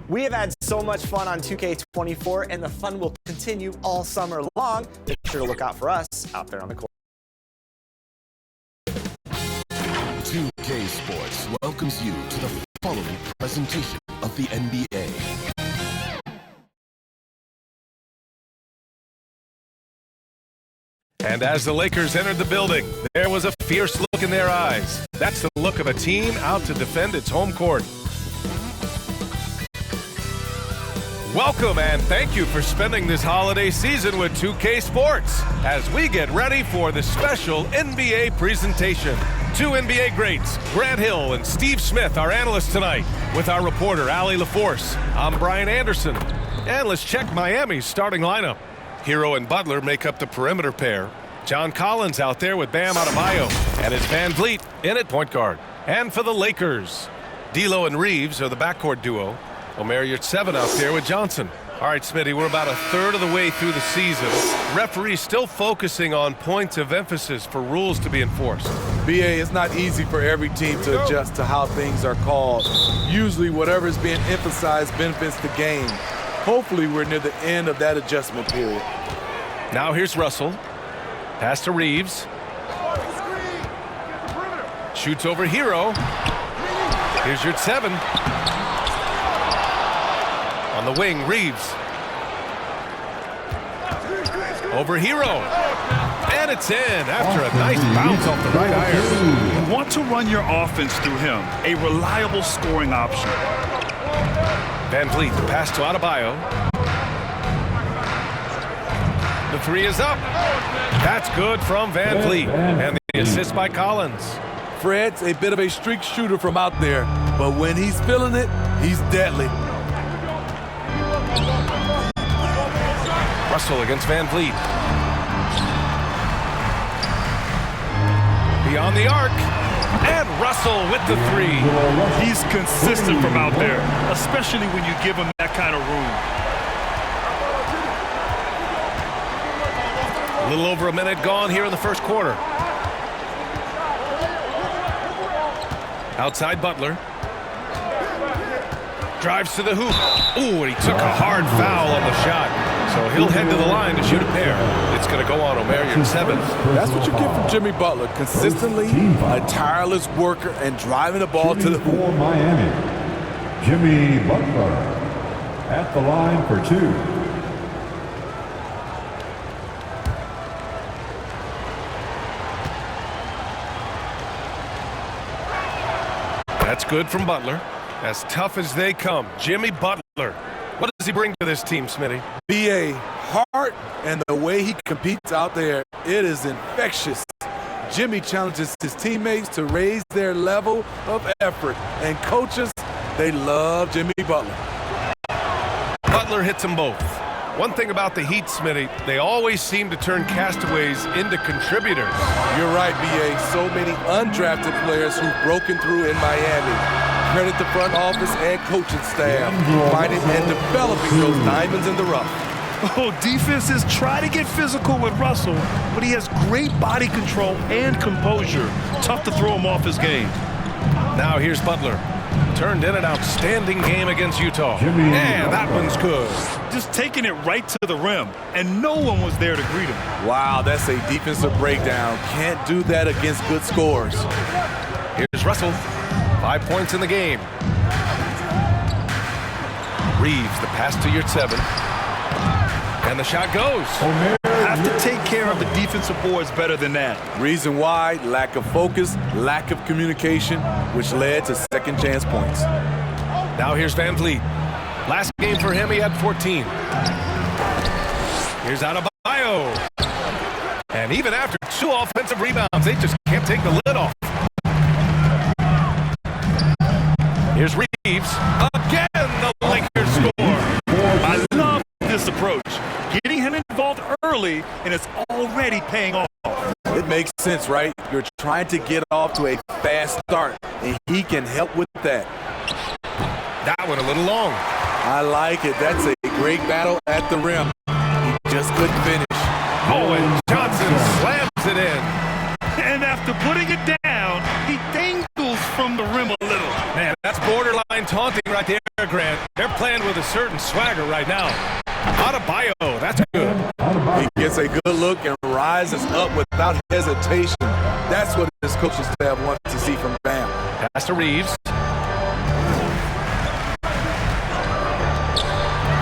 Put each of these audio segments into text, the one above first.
We have had so much fun on 2K24, and the fun will continue all summer long. Make sure to look out for us out there on the court. 2K Sports welcomes you to the following presentation of the NBA. And as the Lakers entered the building, there was a fierce look in their eyes. That's the look of a team out to defend its home court. Welcome and thank you for spending this holiday season with 2K Sports as we get ready for the special NBA presentation. Two NBA greats, Grant Hill and Steve Smith, our analysts tonight, with our reporter, Allie LaForce. I'm Brian Anderson. And let's check Miami's starting lineup. Hero and Butler make up the perimeter pair. John Collins out there with Bam Adebayo. And it's Van Vliet in at point guard. And for the Lakers, D'Lo and Reeves are the backcourt duo. Omer Yurtseven out there with Johnson. All right, Smitty, we're about a third of the way through the season. Referees still focusing on points of emphasis for rules to be enforced. BA, it's not easy for every team to adjust to how things are called. Usually whatever is being emphasized benefits the game. Hopefully we're near the end of that adjustment period. Now here's Russell. Pass to Reeves. Shoots over Hero. Here's Yurtseven. On the wing, Reeves. Over Hero. And it's in after a nice bounce off the right iron. You want to run your offense through him, a reliable scoring option. Van Vliet, the pass to Adebayo. The three is up. That's good from Van Vliet. And the assist by Collins. Fred's a bit of a streak shooter from out there, but when he's feeling it, he's deadly. Russell against Van Vliet. Beyond the arc. And Russell with the three. He's consistent from out there, especially when you give him that kind of room. A little over a minute gone here in the first quarter. Outside Butler. Drives to the hoop. Ooh, and he took a hard foul on the shot. So he'll head to the line to shoot a pair. It's going to go on Omer Yurtseven. That's what you get from Jimmy Butler. Consistently a tireless worker and driving the ball to the hoop. For Miami, Jimmy Butler at the line for two. That's good from Butler. As tough as they come, Jimmy Butler. What does he bring to this team, Smitty? BA, heart and the way he competes out there, it is infectious. Jimmy challenges his teammates to raise their level of effort. And coaches, they love Jimmy Butler. Butler hits them both. One thing about the Heat, Smitty, they always seem to turn castaways into contributors. You're right, BA. So many undrafted players who've broken through in Miami. Credit the front office and coaching staff, finding and developing those diamonds in the rough. Oh, defenses try to get physical with Russell, but he has great body control and composure. Tough to throw him off his game. Now here's Butler. Turned in an outstanding game against Utah. And that one's good. Just taking it right to the rim, and no one was there to greet him. Wow, that's a defensive breakdown. Can't do that against good scores. Here's Russell. 5 points in the game. Reeves, the pass to Yurtseven. And the shot goes. Have to take care of the defensive boards better than that. Reason why, lack of focus, lack of communication, which led to second chance points. Now here's Van Vliet. Last game for him, he had 14. Here's Adebayo. And even after 2 offensive rebounds, they just can't take the lid off. Here's Reeves. Again, the Lakers score. I love this approach. Getting him involved early, and it's already paying off. It makes sense, right? You're trying to get off to a fast start, and he can help with that. That one a little long. I like it. That's a great battle at the rim. He just couldn't finish. Oh, and Johnson slams it in. And after putting it down, he dangles from the rim a little. Man, that's borderline taunting right there, Grant. They're playing with a certain swagger right now. Adebayo, that's good. He gets a good look and rises up without hesitation. That's what his coaching staff wants to see from Bam. Pass to Reeves.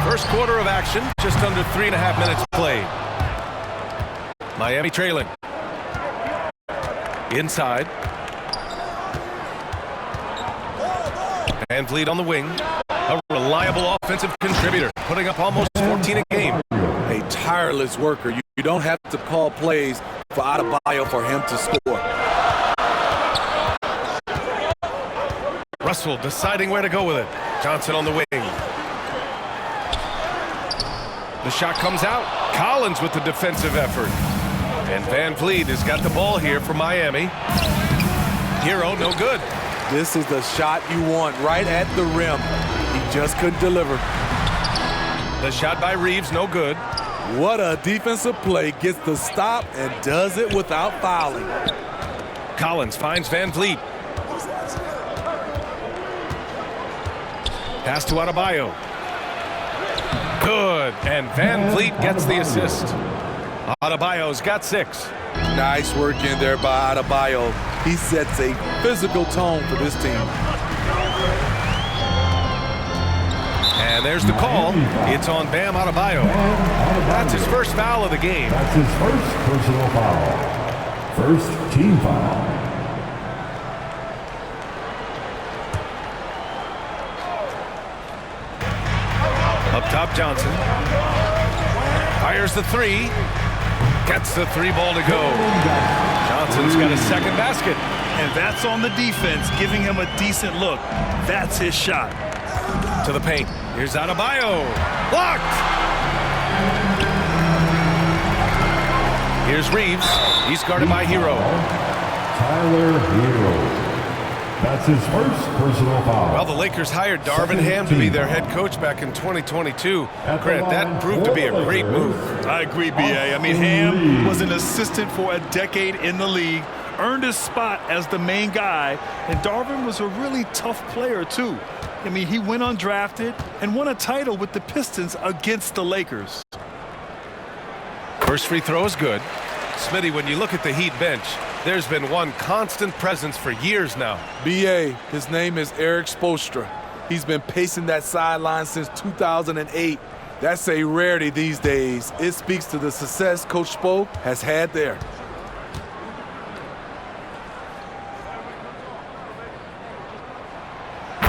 First quarter of action, just under 3.5 minutes played. Miami trailing. Inside. Van Vliet on the wing. A reliable offensive contributor, putting up almost 14 a game. A tireless worker. You don't have to call plays for Adebayo for him to score. Russell deciding where to go with it. Johnson on the wing. The shot comes out. Collins with the defensive effort. And Van Vliet has got the ball here for Miami. Hero, no good. This is the shot you want right at the rim. He just couldn't deliver. The shot by Reeves, no good. What a defensive play. Gets the stop and does it without fouling. Collins finds Van Vliet. Pass to Adebayo. Good. And Van Vliet gets the assist. Adebayo's got 6. Nice work in there by Adebayo. He sets a physical tone for this team. And there's the call. It's on Bam Adebayo. That's his first foul of the game. That's his first personal foul. First team foul. Up top, Johnson. Fires the 3. Gets the 3 ball to go. Johnson's got a second basket. And that's on the defense, giving him a decent look. That's his shot. To the paint. Here's Adebayo. Blocked! Here's Reeves. He's guarded by Hero. Tyler Hero. That's his first personal foul. Well, the Lakers hired Darvin Ham to be their head coach back in 2022. Grant, that proved to be a great move. I agree, B.A. I mean, Ham was an assistant for a decade in the league, earned his spot as the main guy, and Darvin was a really tough player, too. I mean, he went undrafted and won a title with the Pistons against the Lakers. First free throw is good. Smitty, when you look at the Heat bench, there's been one constant presence for years now. B.A., his name is Eric Spoelstra. He's been pacing that sideline since 2008. That's a rarity these days. It speaks to the success Coach Spo has had there.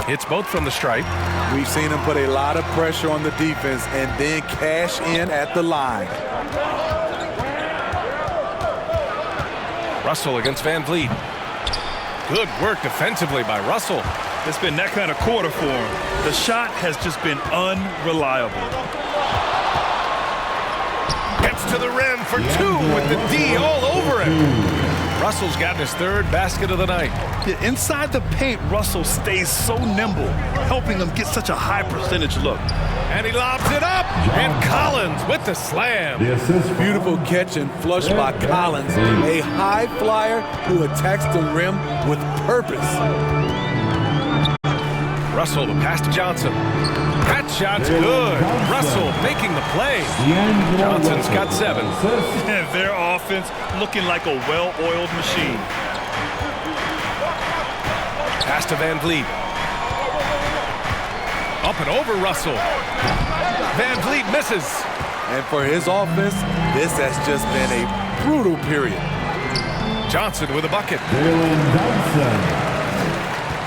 Hits both from the stripe. We've seen him put a lot of pressure on the defense and then cash in at the line. Russell against Van Vliet. Good work defensively by Russell. It's been that kind of quarter for him. The shot has just been unreliable. Gets to the rim for 2 with the D all over him. Russell's gotten his 3rd basket of the night. Yeah, inside the paint, Russell stays so nimble, helping him get such a high percentage look. And he lobs it up. And Collins with the slam. The assist. Beautiful catch and flush by Collins, a high flyer who attacks the rim with purpose. Russell, the pass to Johnson. That shot's good. Russell making the play. Johnson's got 7. And their offense looking like a well-oiled machine. Pass to Van Vliet. Up and over Russell. Van Vliet misses. And for his offense, this has just been a brutal period. Johnson with a bucket. Jalen Johnson.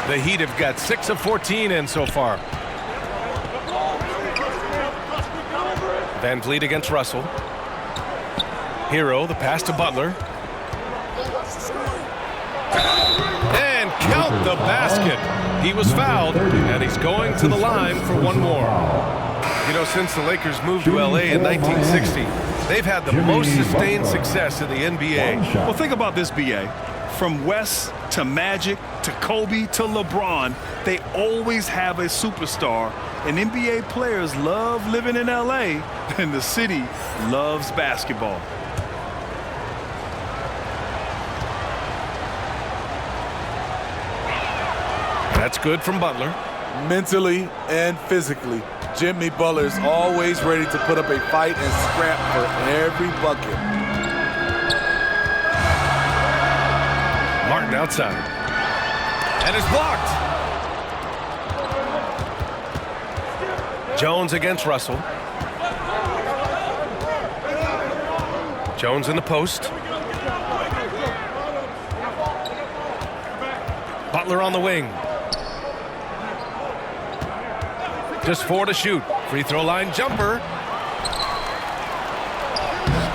The Heat have got 6 of 14 in so far. Van Vliet against Russell. Hero, the pass to Butler. And count the basket. He was fouled, and he's going to the line for one more. You know, since the Lakers moved to L.A. in 1960, they've had the most sustained success in the NBA. Well, think about this, B.A. From West to Magic to Kobe to LeBron, they always have a superstar. And NBA players love living in L.A., and the city loves basketball. That's good from Butler. Mentally and physically, Jimmy Butler's always ready to put up a fight and scrap for every bucket. Martin outside. And it's blocked. Jones against Russell. Jones in the post. Butler on the wing. Just 4 to shoot. Free throw line jumper.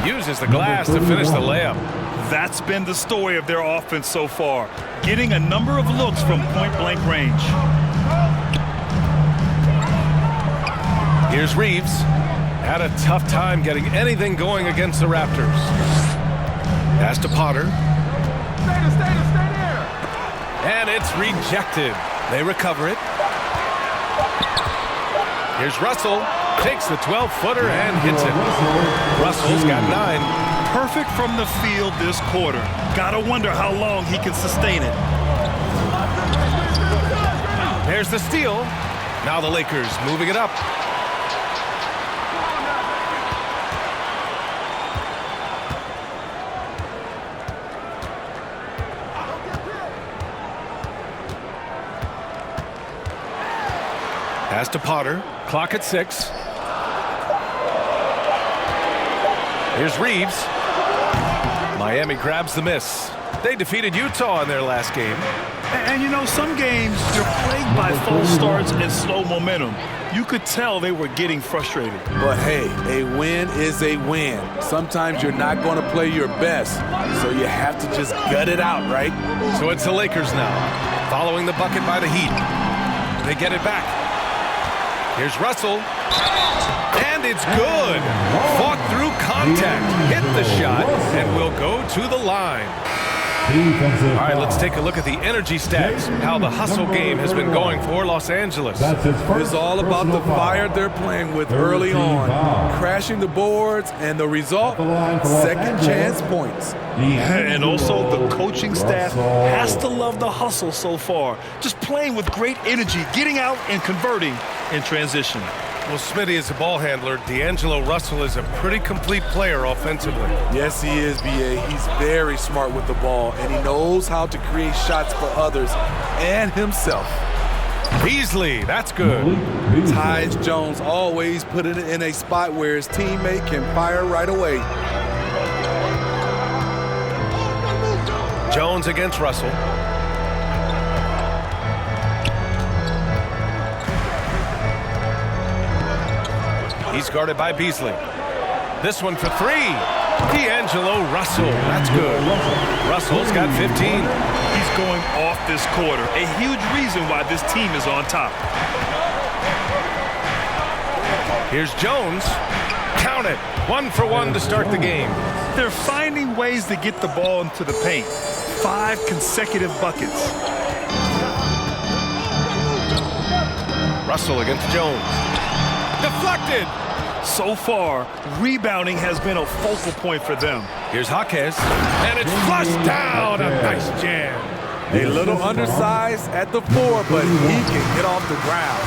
Uses the glass to finish the layup. That's been the story of their offense so far, getting a number of looks from point-blank range. Here's Reeves. Had a tough time getting anything going against the Raptors. Pass to Potter. And it's rejected. They recover it. Here's Russell. Takes the 12-footer and hits it. Russell's got 9. Perfect from the field this quarter. Gotta wonder how long he can sustain it. There's the steal. Now the Lakers moving it up. Pass to Potter. Clock at 6. Here's Reeves. Miami grabs the miss. They defeated Utah in their last game. And you know, some games you're plagued by false starts and slow momentum. You could tell they were getting frustrated. But hey, a win is a win. Sometimes you're not going to play your best, so you have to just gut it out, right? So it's the Lakers now, following the bucket by the Heat. They get it back. Here's Russell. And it's good. Fought through contact, hit the shot, and will go to the line. All right, let's take a look at the energy stats, how the hustle game has been going for Los Angeles. It's all about the fire they're playing with early on, crashing the boards, and the result, second chance points. And also the coaching staff has to love the hustle so far. Just playing with great energy, getting out and converting in transition. Well, Smitty is a ball handler. D'Angelo Russell is a pretty complete player offensively. Yes, he is, B.A. He's very smart with the ball, and he knows how to create shots for others and himself. Beasley, that's good. Tyus Jones always put it in a spot where his teammate can fire right away. Jones against Russell. He's guarded by Beasley. This one for 3. D'Angelo Russell. That's good. Russell's got 15. He's going off this quarter. A huge reason why this team is on top. Here's Jones. Count it. 1 for 1 to start the game. They're finding ways to get the ball into the paint. 5 consecutive buckets. Russell against Jones. Deflected. So far, rebounding has been a focal point for them. Here's Jaquez, and it's flushed down. A nice jam. A little undersized at the 4, but he can get off the ground.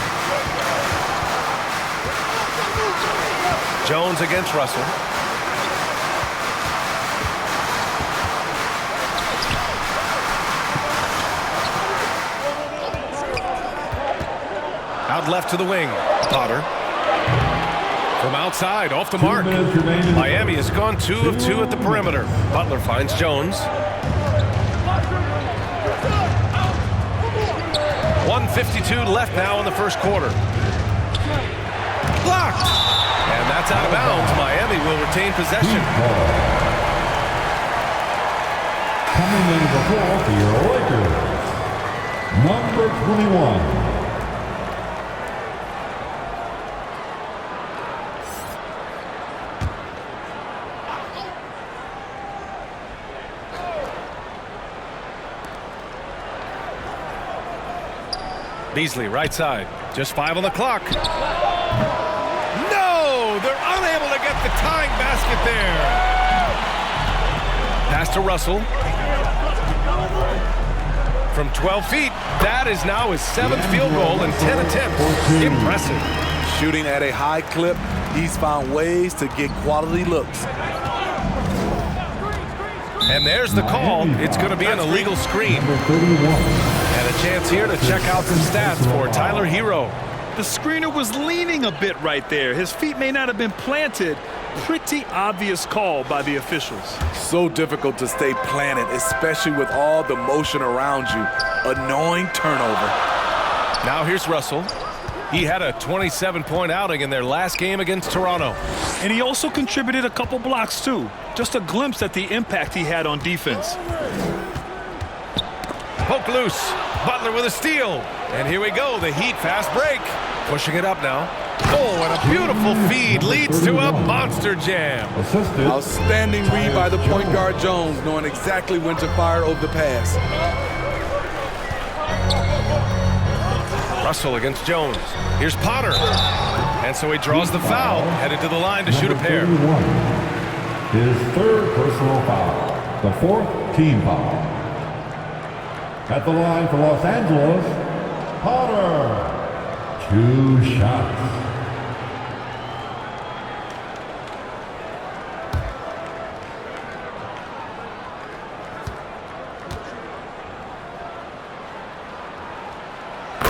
Jones against Russell. Out left to the wing. Potter. From outside, off the mark. Miami has gone 2 of 2 at the perimeter. Butler finds Jones. 1:52 left now in the first quarter. Blocked! And that's out of bounds. Miami will retain possession. Coming in the floor for your Lakers, number 21. Beasley, right side. Just 5 on the clock. No! They're unable to get the tying basket there. Pass to Russell. From 12 feet, that is now his 7th field goal in 10 attempts. Impressive. Shooting at a high clip, he's found ways to get quality looks. And there's the call. It's going to be an illegal screen. And a chance here to check out some stats for Tyler Herro. The screener was leaning a bit right there. His feet may not have been planted. Pretty obvious call by the officials. So difficult to stay planted, especially with all the motion around you. Annoying turnover. Now here's Russell. He had a 27-point outing in their last game against Toronto. And he also contributed a couple blocks, too. Just a glimpse at the impact he had on defense. Poke loose. Butler with a steal. And here we go, the Heat fast break. Pushing it up now. Oh, and a beautiful feed leads to a monster jam. Outstanding read by the point guard Jones, knowing exactly when to fire over the pass. Russell against Jones. Here's Potter. And so he draws the foul, headed to the line to shoot a pair. His 3rd personal foul, the 4th team foul. At the line for Los Angeles, Potter. 2 shots.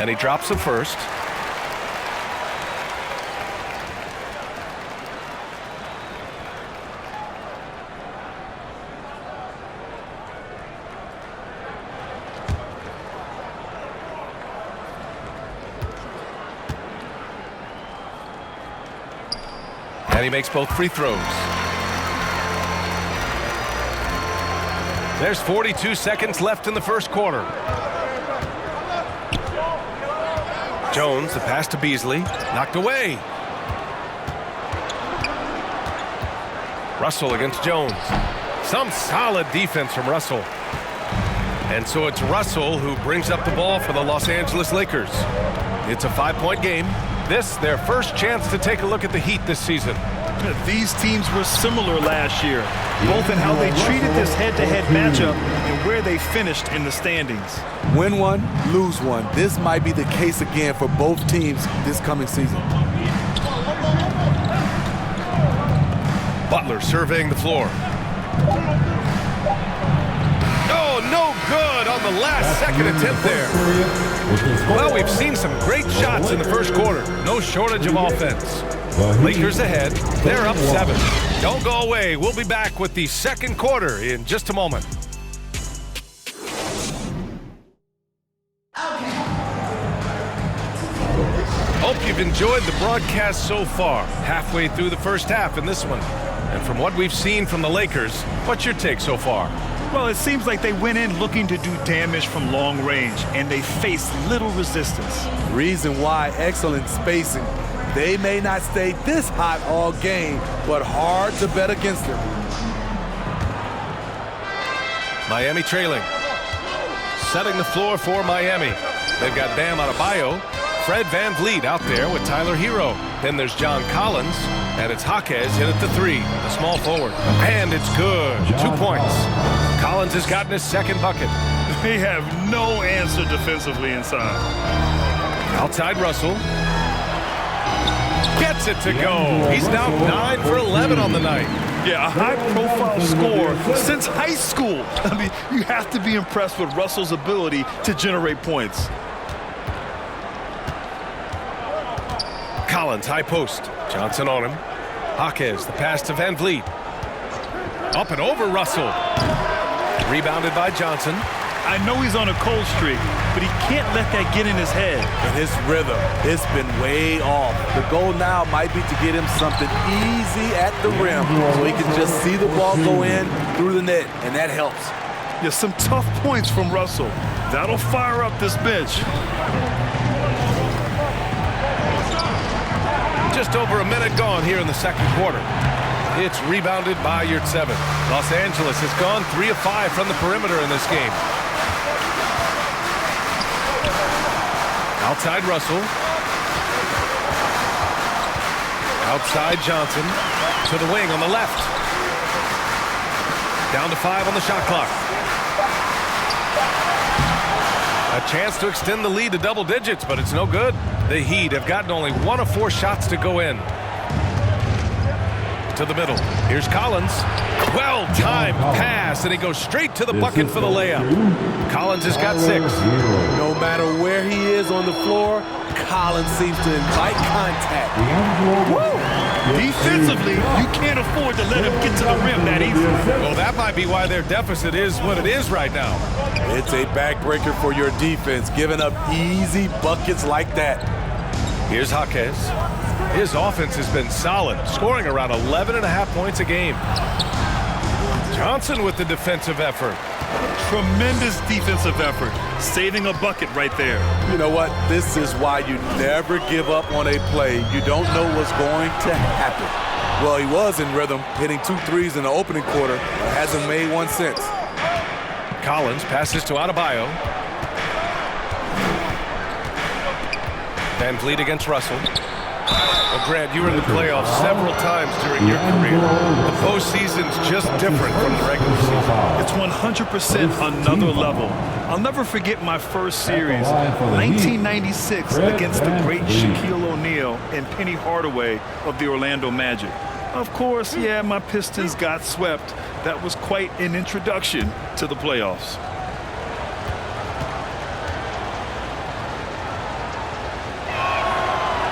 And he drops the first. And he makes both free throws. There's 42 seconds left in the first quarter. Jones, the pass to Beasley, knocked away. Russell against Jones. Some solid defense from Russell. And so it's Russell who brings up the ball for the Los Angeles Lakers. It's a 5-point game. This, their first chance to take a look at the Heat this season. These teams were similar last year, both in how they treated this head-to-head matchup and where they finished in the standings. Win one, lose one. This might be the case again for both teams this coming season. Butler surveying the floor. Oh, no good on the last second attempt there. Well, we've seen some great shots in the first quarter. No shortage of offense. Lakers ahead. They're up 7. Don't go away. We'll be back with the second quarter in just a moment. Hope you've enjoyed the broadcast so far. Halfway through the first half in this one. And from what we've seen from the Lakers, what's your take so far? Well, it seems like they went in looking to do damage from long range, and they faced little resistance. Reason why, excellent spacing. They may not stay this hot all game, but hard to bet against them. Miami trailing. Setting the floor for Miami. They've got Bam Adebayo, Fred VanVleet out there with Tyler Herro. Then there's John Collins, and it's Jaquez in at the 3, the small forward. And it's good. 2 points. Collins has gotten his second bucket. They have no answer defensively inside. Outside Russell. Gets it to go. He's now 9 for 11 on the night. Yeah, a high-profile score since high school. I mean, you have to be impressed with Russell's ability to generate points. Collins, high post. Johnson on him. Jaquez, the pass to VanVleet. Up and over Russell. Rebounded by Johnson. I know he's on a cold streak, but he can't let that get in his head. And his rhythm, it's been way off. The goal now might be to get him something easy at the rim so he can just see the ball go in through the net, and that helps. Yeah, some tough points from Russell. That'll fire up this bench. Just over a minute gone here in the second quarter. It's rebounded by Yurtseven. Los Angeles has gone 3 of 5 from the perimeter in this game. Outside Russell. Outside Johnson. To the wing on the left. Down to 5 on the shot clock. A chance to extend the lead to double digits, but it's no good. The Heat have gotten only 1 of 4 shots to go in. To the middle. Here's Collins. Well-timed pass, and he goes straight to the bucket for the layup. Collins has got 6. No matter where he is on the floor, Collins seems to invite contact. Defensively, you can't afford to let him get to the rim that easy. Well, that might be why their deficit is what it is right now. It's a backbreaker for your defense, giving up easy buckets like that. Here's Jaquez. His offense has been solid, scoring around 11.5 points a game. Johnson with the defensive effort. Tremendous defensive effort, saving a bucket right there. You know what? This is why you never give up on a play. You don't know what's going to happen. Well, he was in rhythm, hitting 2 threes in the opening quarter, but hasn't made one since. Collins passes to Adebayo. Van Vliet against Russell. Well, Grant, you were in the playoffs several times during your career. The postseason's just different from the regular season. It's 100% another level. I'll never forget my first series, 1996, against the great Shaquille O'Neal and Penny Hardaway of the Orlando Magic. Of course, yeah, my Pistons got swept. That was quite an introduction to the playoffs.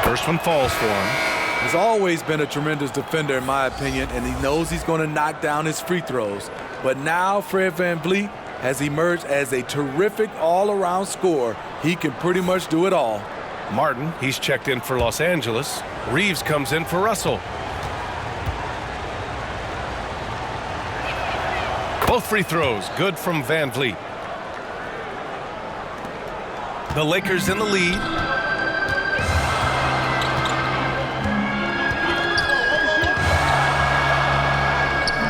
First one falls for him. He's always been a tremendous defender, in my opinion, and he knows he's going to knock down his free throws. But now Fred VanVleet has emerged as a terrific all-around scorer. He can pretty much do it all. Martin, he's checked in for Los Angeles. Reeves comes in for Russell. Both free throws, good from VanVleet. The Lakers in the lead.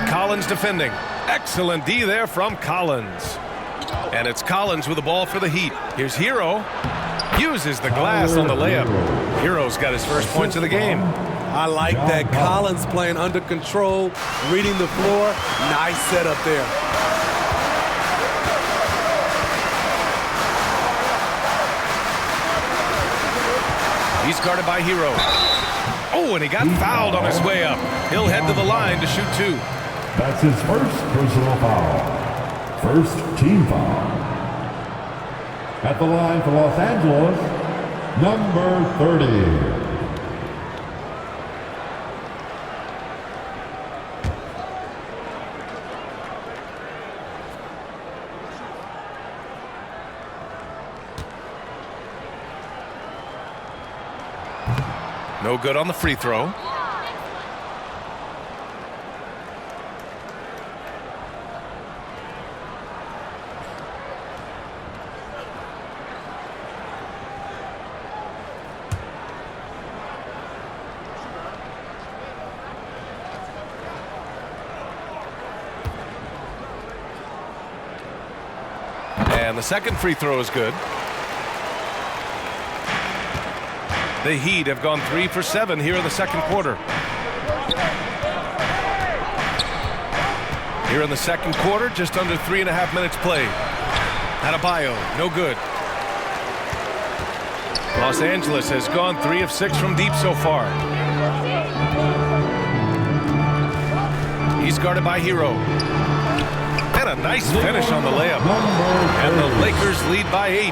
Collins defending. Excellent D there from Collins. And it's Collins with the ball for the Heat. Here's Hero. Uses the glass on the layup. Hero's got his first points of the game. I like that. Collins playing under control, reading the floor. Nice setup there. He's guarded by Hero. Oh, and he got fouled on his way up. He'll head to the line to shoot 2. That's his first personal foul. First team foul. At the line for Los Angeles, number 30. No good on the free throw. And the second free throw is good. The Heat have gone 3 for 7 here in the second quarter. Here in the second quarter, just under 3.5 minutes played. Adebayo, no good. Los Angeles has gone 3 of 6 from deep so far. He's guarded by Hero. And a nice finish on the layup. And the Lakers lead by 8.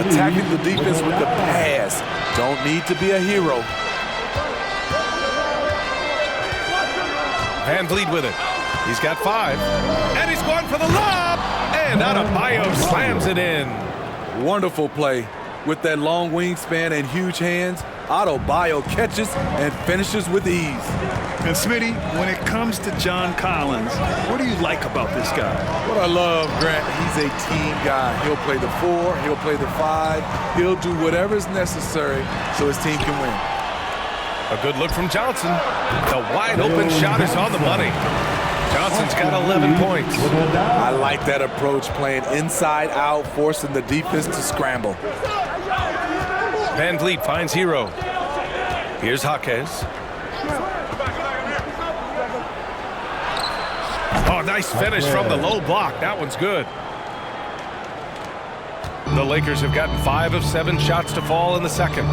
Attacking the defense with the pass. Don't need to be a hero. VanVleet with it. He's got 5. And he's going for the lob. And Adebayo slams it in. Wonderful play. With that long wingspan and huge hands, Adebayo catches and finishes with ease. And Smitty, when it comes to John Collins, what do you like about this guy? What I love, Grant, he's a team guy. He'll play the 4, he'll play the 5, he'll do whatever is necessary so his team can win. A good look from Johnson. The wide open shot is on the money. Johnson's got 11 points. I like that approach, playing inside out, forcing the defense to scramble. VanVleet finds Hero. Here's Jaquez. Oh, nice finish from the low block. That one's good. The Lakers have gotten 5 of 7 shots to fall in the second.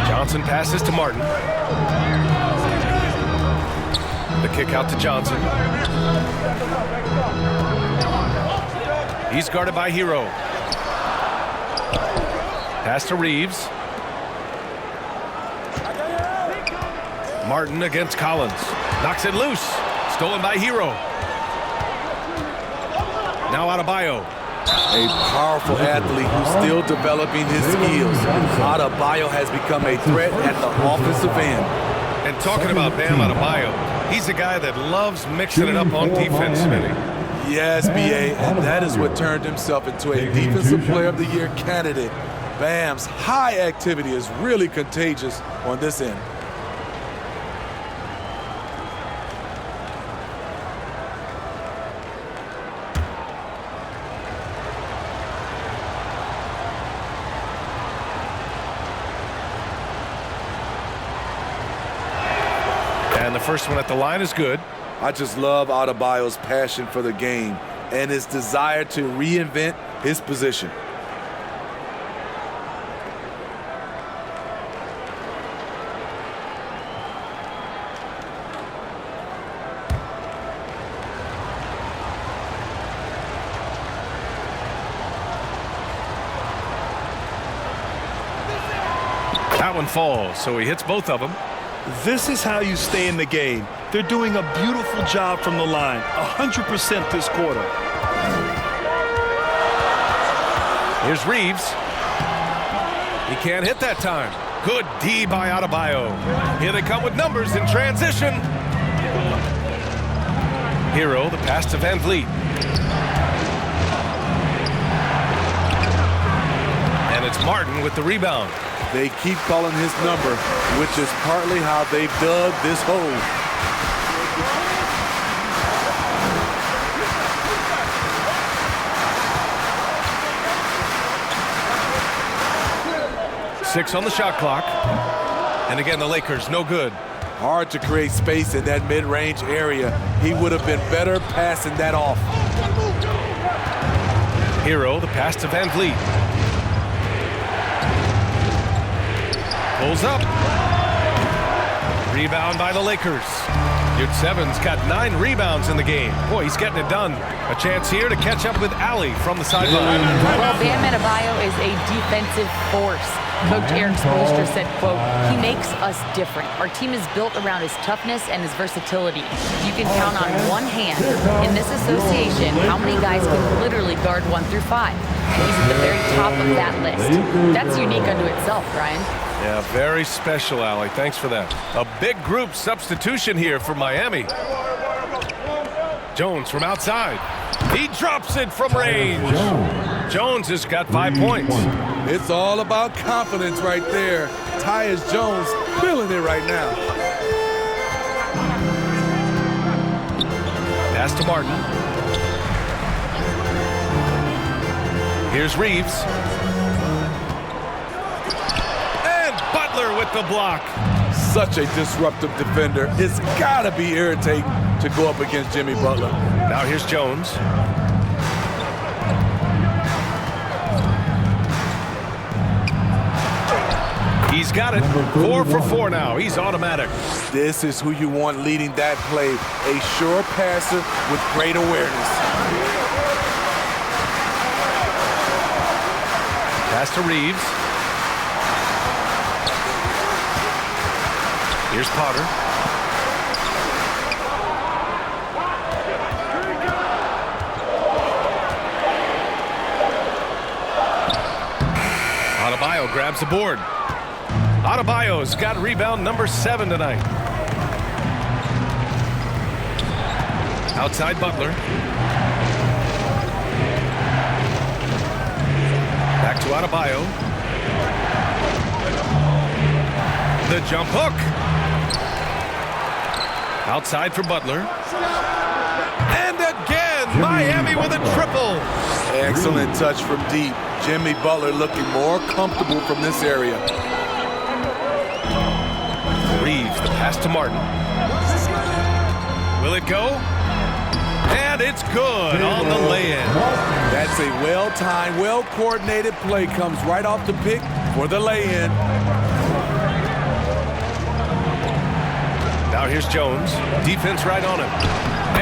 Johnson passes to Martin. The kick out to Johnson. He's guarded by Hero. Pass to Reeves. Martin against Collins. Knocks it loose. Stolen by Hero. Now Adebayo. A powerful athlete who's still developing his skills. Adebayo has become a threat at the offensive end. And talking about Bam Adebayo, he's a guy that loves mixing it up on defense, Smitty. Yes, B.A., and that is what turned himself into a Defensive Player of the Year candidate. Bam's high activity is really contagious on this end. And the first one at the line is good. I just love Adebayo's passion for the game and his desire to reinvent his position. That one falls, so he hits both of them. This is how you stay in the game. They're doing a beautiful job from the line, 100% this quarter. Here's Reeves. He can't hit that time. Good D by Adebayo. Here they come with numbers in transition. Hero, the pass to Van Vliet. And it's Martin with the rebound. They keep calling his number, which is partly how they've dug this hole. Six on the shot clock. And again, the Lakers, no good. Hard to create space in that mid-range area. He would have been better passing that off. Hero, the pass to Van Vliet. Pulls up. Rebound by the Lakers. Yurtseven's got 9 rebounds in the game. Boy, he's getting it done. A chance here to catch up with Ali from the sideline. Well, Bam Adebayo is a defensive force. Coach Eric Spoelstra said, quote, "He makes us different. Our team is built around his toughness and his versatility. You can count on one hand. In this association, how many guys can literally guard 1 through 5? He's at the very top of that list. That's unique unto itself, Brian." Yeah, very special, Ali. Thanks for that. A big group substitution here for Miami. Jones from outside. He drops it from range. Jones has got 5 points. It's all about confidence right there. Tyus Jones feeling it right now. Pass to Martin. Here's Reeves. And Butler with the block. Such a disruptive defender. It's gotta be irritating to go up against Jimmy Butler. Now here's Jones. He's got it. 4 for 4 now. He's automatic. This is who you want leading that play. A sure passer with great awareness. Pass to Reeves. Here's Potter. Adebayo grabs the board. Adebayo's got rebound number 7 tonight. Outside Butler. Back to Adebayo. The jump hook. Outside for Butler. And again, Miami with a triple. Excellent touch from deep. Jimmy Butler looking more comfortable from this area. Reeves, the pass to Martin. Will it go? And And it's good on the lay-in. That's a well-timed, well-coordinated play. Comes right off the pick for the lay-in. Now here's Jones. Defense right on him.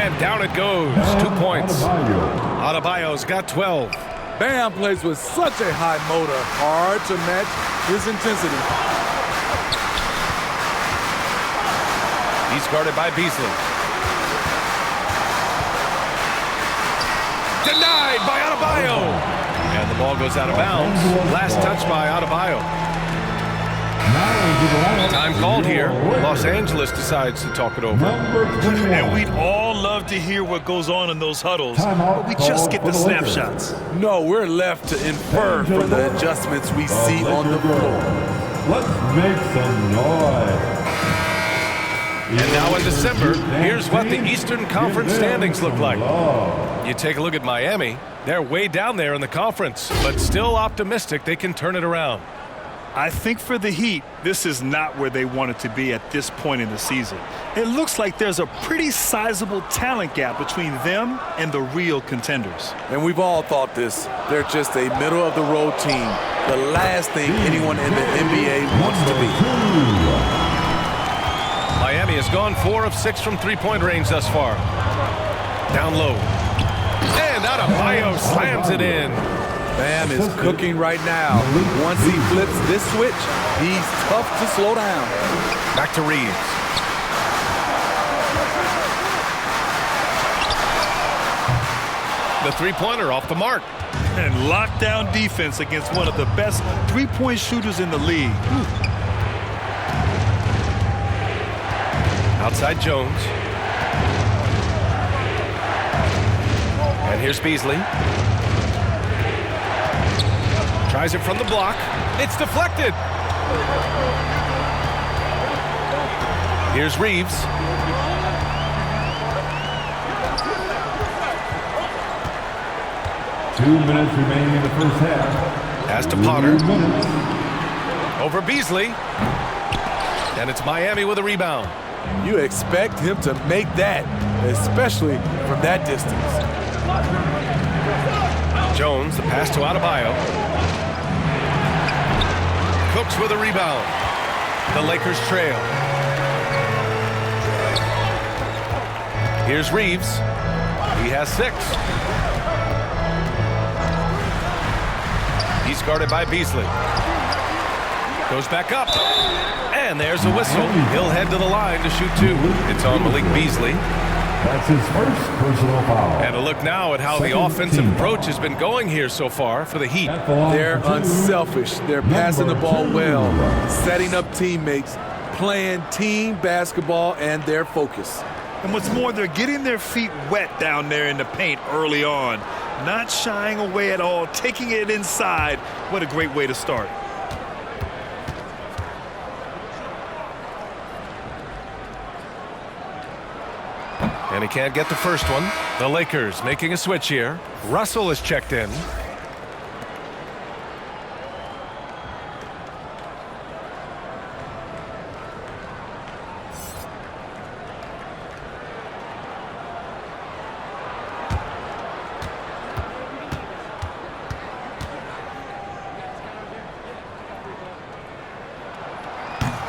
And down it goes. 2 points. Adebayo's got 12. Bam plays with such a high motor. Hard to match his intensity. He's guarded by Beasley. Denied by Adebayo. And the ball goes out of bounds. Last touch by Adebayo. Time called here. Los Angeles decides to talk it over. And we'd all love to hear what goes on in those huddles, but we just get the snapshots. No, we're left to infer from the adjustments we see on the floor. Let's make some noise. And now in December, here's what the Eastern Conference standings look like. You take a look at Miami. They're way down there in the conference, but still optimistic they can turn it around. I think for the Heat, this is not where they wanted to be at this point in the season. It looks like there's a pretty sizable talent gap between them and the real contenders. And we've all thought this. They're just a middle-of-the-road team. The last thing anyone in the NBA wants to be. Miami has gone 4 of 6 from three-point range thus far. Down low. And Adebayo slams it in. Bam is cooking right now. Once he flips this switch, he's tough to slow down. Back to Reeves. The three-pointer off the mark. And lockdown defense against one of the best three-point shooters in the league. Outside Jones. And here's Beasley. Tries it from the block. It's deflected. Here's Reeves. Two minutes remaining in the first half. Pass to Potter. Over Beasley. And it's Miami with a rebound. You expect him to make that, especially from that distance. Jones, the pass to Adebayo. Cooks with a rebound. The Lakers trail. Here's Reeves. He has 6. He's guarded by Beasley. Goes back up. And there's a whistle. He'll head to the line to shoot 2. It's on Malik Beasley. That's his first personal foul. And a look now at how the offensive approach has been going here so far for the Heat. They're unselfish. They're passing the ball well, setting up teammates, playing team basketball, and their focus. And what's more, they're getting their feet wet down there in the paint early on. Not shying away at all, taking it inside. What a great way to start. And he can't get the first one. The Lakers making a switch here. Russell is checked in.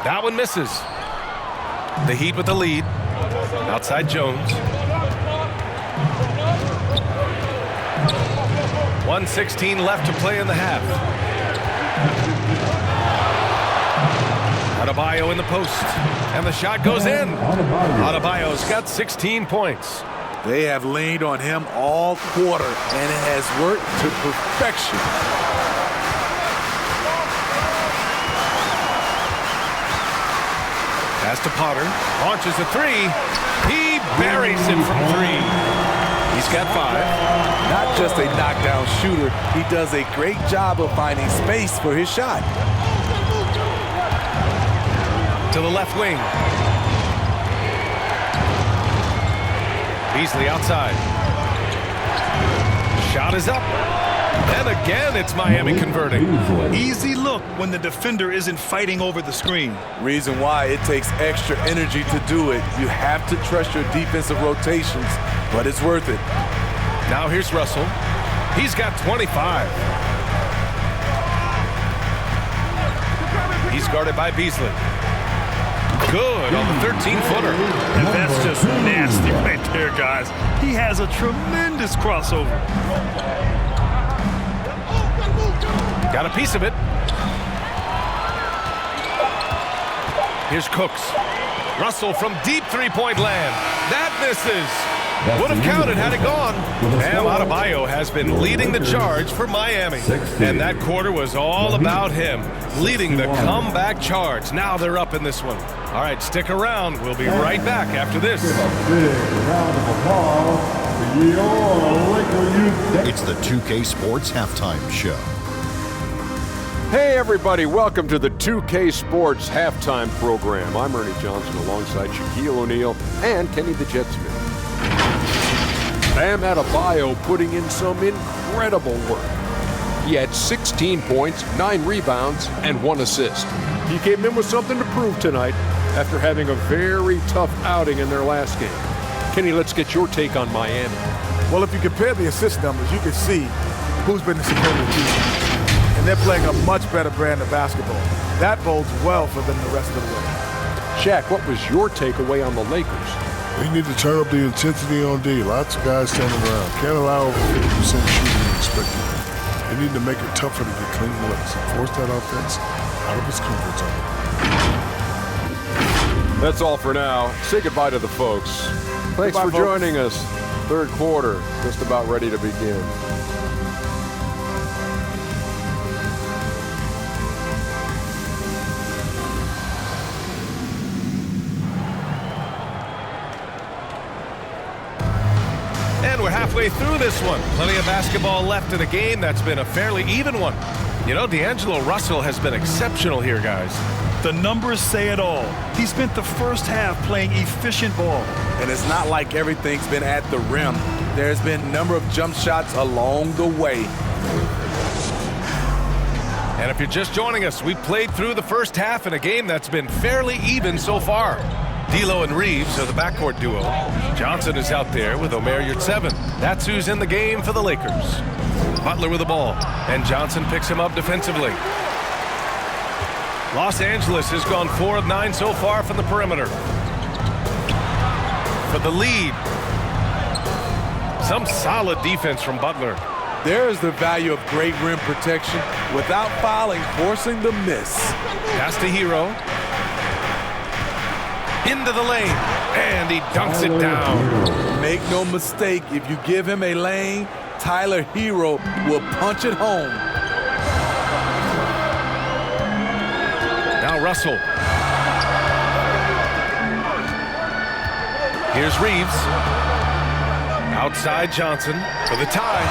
That one misses. The Heat with the lead. Outside Jones. 1:16 left to play in the half. Adebayo in the post. And the shot goes in. Adebayo's got 16 points. They have leaned on him all quarter, and it has worked to perfection. Pass to Potter. Launches a 3. He buries it from 3. He's got 5. Not just a knockdown shooter, he does a great job of finding space for his shot. To the left wing. Beasley outside. Shot is up. And again, it's Miami converting. Easy look when the defender isn't fighting over the screen. Reason why it takes extra energy to do it. You have to trust your defensive rotations, but it's worth it. Now here's Russell. He's got 25. He's guarded by Beasley. Good on the 13-footer. And that's just nasty right there, guys. He has a tremendous crossover. Got a piece of it. Here's Cooks. Russell from deep three-point land. That misses. Would have counted had it gone. Bam Adebayo has been leading the charge for Miami. And that quarter was all about him, leading the comeback charge. Now they're up in this one. All right, stick around. We'll be right back after this. It's the 2K Sports Halftime Show. Hey everybody, welcome to the 2K Sports Halftime Program. I'm Ernie Johnson alongside Shaquille O'Neal and Kenny the Jet Smith. Bam Adebayo putting in some incredible work. He had 16 points, 9 rebounds, and 1 assist. He came in with something to prove tonight after having a very tough outing in their last game. Kenny, let's get your take on Miami. Well, if you compare the assist numbers, you can see who's been the superior team. And they're playing a much better brand of basketball. That bodes well for them the rest of the way. Shaq, what was your takeaway on the Lakers? We need to turn up the intensity on D. Lots of guys standing around. Can't allow over 50% shooting expected. They need to make it tougher to get clean looks and force that offense out of its comfort zone. That's all for now. Say goodbye to the folks. Thanks for joining us. Third quarter, just about ready to begin. And we're halfway through this one. Plenty of basketball left in a game that's been a fairly even one. You know, D'Angelo Russell has been exceptional here, guys. The numbers say it all. He spent the first half playing efficient ball. And it's not like everything's been at the rim. There's been a number of jump shots along the way. And if you're just joining us, we played through the first half in a game that's been fairly even so far. D'Lo and Reeves are the backcourt duo. Johnson is out there with Omer Yurtseven. That's who's in the game for the Lakers. Butler with the ball, and Johnson picks him up defensively. Los Angeles has gone 4 of 9 so far from the perimeter. For the lead. Some solid defense from Butler. There is the value of great rim protection without fouling, forcing the miss. Pass to Hero. Into the lane, and he dunks it down. Make no mistake, if you give him a lane, Tyler Hero will punch it home. Now Russell. Here's Reeves. Outside Johnson for the tie.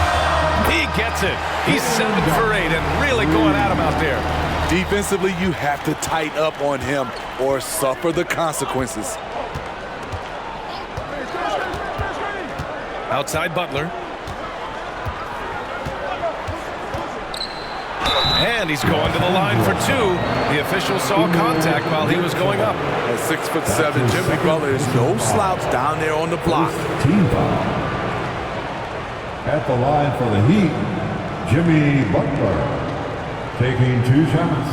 He gets it. He's 7 for 8 and really going at him out there. Defensively, you have to tighten up on him or suffer the consequences. Outside Butler. And he's going to the line for 2. The official saw contact while he was going up. At 6'7", Jimmy Butler is no slouch down there on the block. Team foul. At the line for the Heat, Jimmy Butler. Taking 2 shots.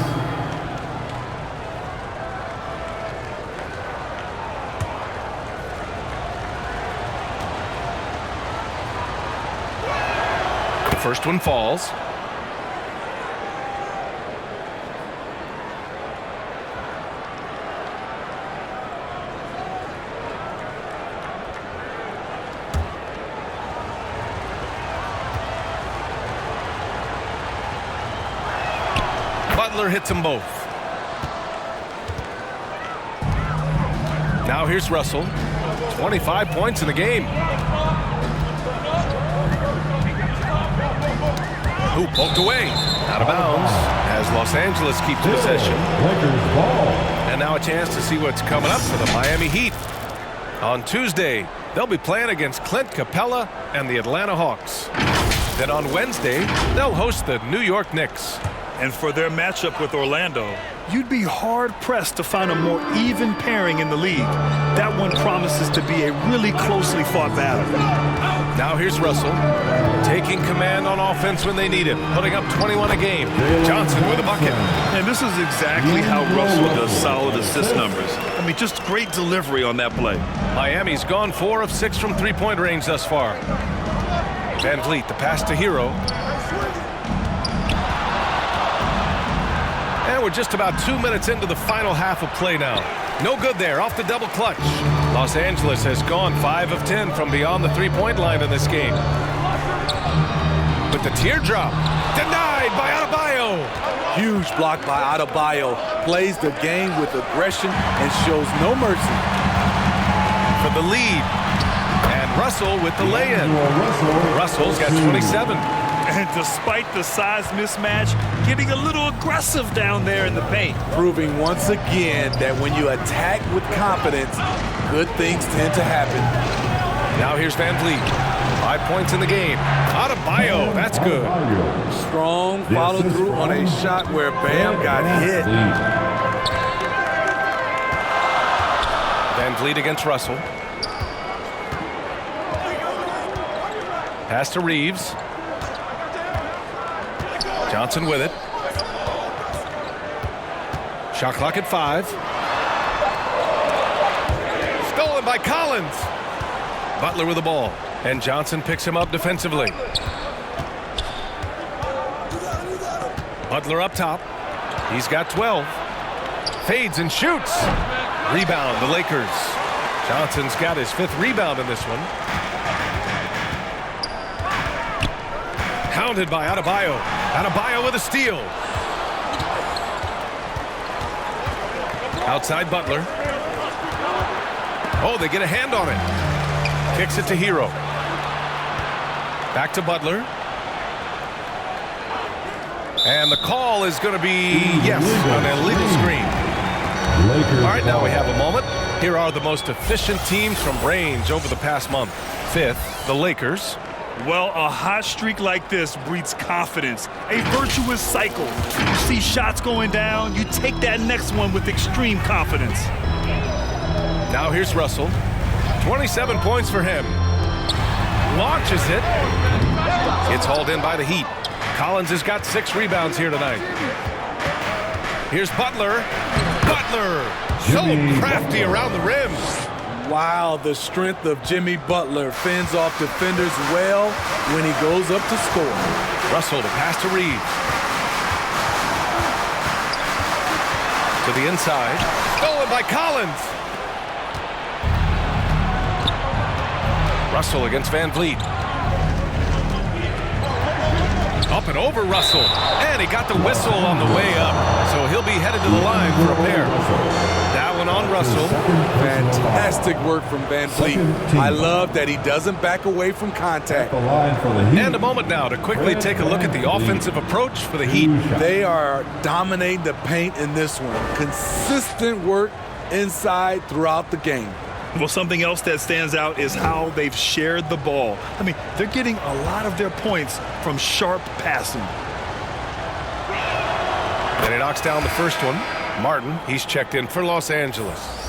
The first one falls. Butler hits them both. Now here's Russell. 25 points in the game. Who poked away. Out of bounds as Los Angeles keeps possession. And now a chance to see what's coming up for the Miami Heat. On Tuesday, they'll be playing against Clint Capella and the Atlanta Hawks. Then on Wednesday, they'll host the New York Knicks. And for their matchup with Orlando, you'd be hard-pressed to find a more even pairing in the league. That one promises to be a really closely fought battle. Now here's Russell, taking command on offense when they need him, putting up 21 a game. Johnson with a bucket. And this is exactly how Russell does solid assist numbers. I mean, just great delivery on that play. Miami's gone 4 of 6 from three-point range thus far. Van Vliet, the pass to Hero. And we're just about 2 minutes into the final half of play now. No good there, off the double clutch. Los Angeles has gone 5 of 10 from beyond the three-point line in this game. But the teardrop, denied by Adebayo. Huge block by Adebayo. Plays the game with aggression and shows no mercy. For the lead. And Russell with the lay-in. Russell's got 27. And despite the size mismatch, getting a little aggressive down there in the paint. Proving once again that when you attack with confidence, good things tend to happen. Now here's Van Vliet. 5 points in the game. Adebayo, that's good. Strong follow-through on a shot where Bam got hit. Van Vliet against Russell. Pass to Reeves. Johnson with it. Shot clock at 5. Stolen by Collins. Butler with the ball. And Johnson picks him up defensively. Butler up top. He's got 12. Fades and shoots. Rebound, the Lakers. Johnson's got his 5th rebound in this one. Hounded by Adebayo. Adebayo with a steal. Outside Butler. Oh, they get a hand on it. Kicks it to Hero. Back to Butler. And the call is going to be, yes, an illegal screen. All right, now we have a moment. Here are the most efficient teams from range over the past month. 5th, the Lakers. Well, a hot streak like this breeds confidence, a virtuous cycle. You see shots going down, you take that next one with extreme confidence. Now here's Russell. 27 points for him. Launches it. It's hauled in by the Heat. Collins has got 6 rebounds here tonight. Here's Butler. Butler, so crafty around the rim. Wow, the strength of Jimmy Butler fends off defenders well when he goes up to score. Russell to pass to Reeves. To the inside. Stolen by Collins. Russell against Van Vliet. Up and over Russell. And he got the whistle on the way up. So he'll be headed to the line for a pair. That one on Russell. Fantastic work from Van Vliet. I love that he doesn't back away from contact. And a moment now to quickly take a look at the offensive approach for the Heat. They are dominating the paint in this one. Consistent work inside throughout the game. Well, something else that stands out is how they've shared the ball. I mean, they're getting a lot of their points from sharp passing. Then he knocks down the first one. Martin, he's checked in for Los Angeles.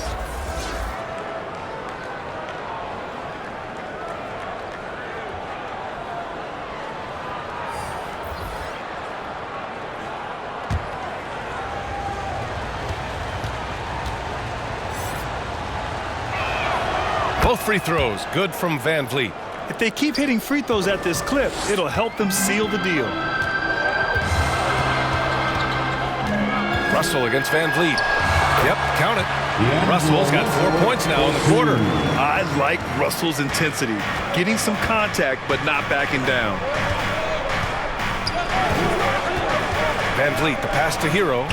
Both free throws, good from Van Vliet. If they keep hitting free throws at this clip, it'll help them seal the deal. Russell against Van Vliet. Yep, count it. Russell's got 4 points now in the quarter. I like Russell's intensity. Getting some contact, but not backing down. Van Vliet, the pass to Hero.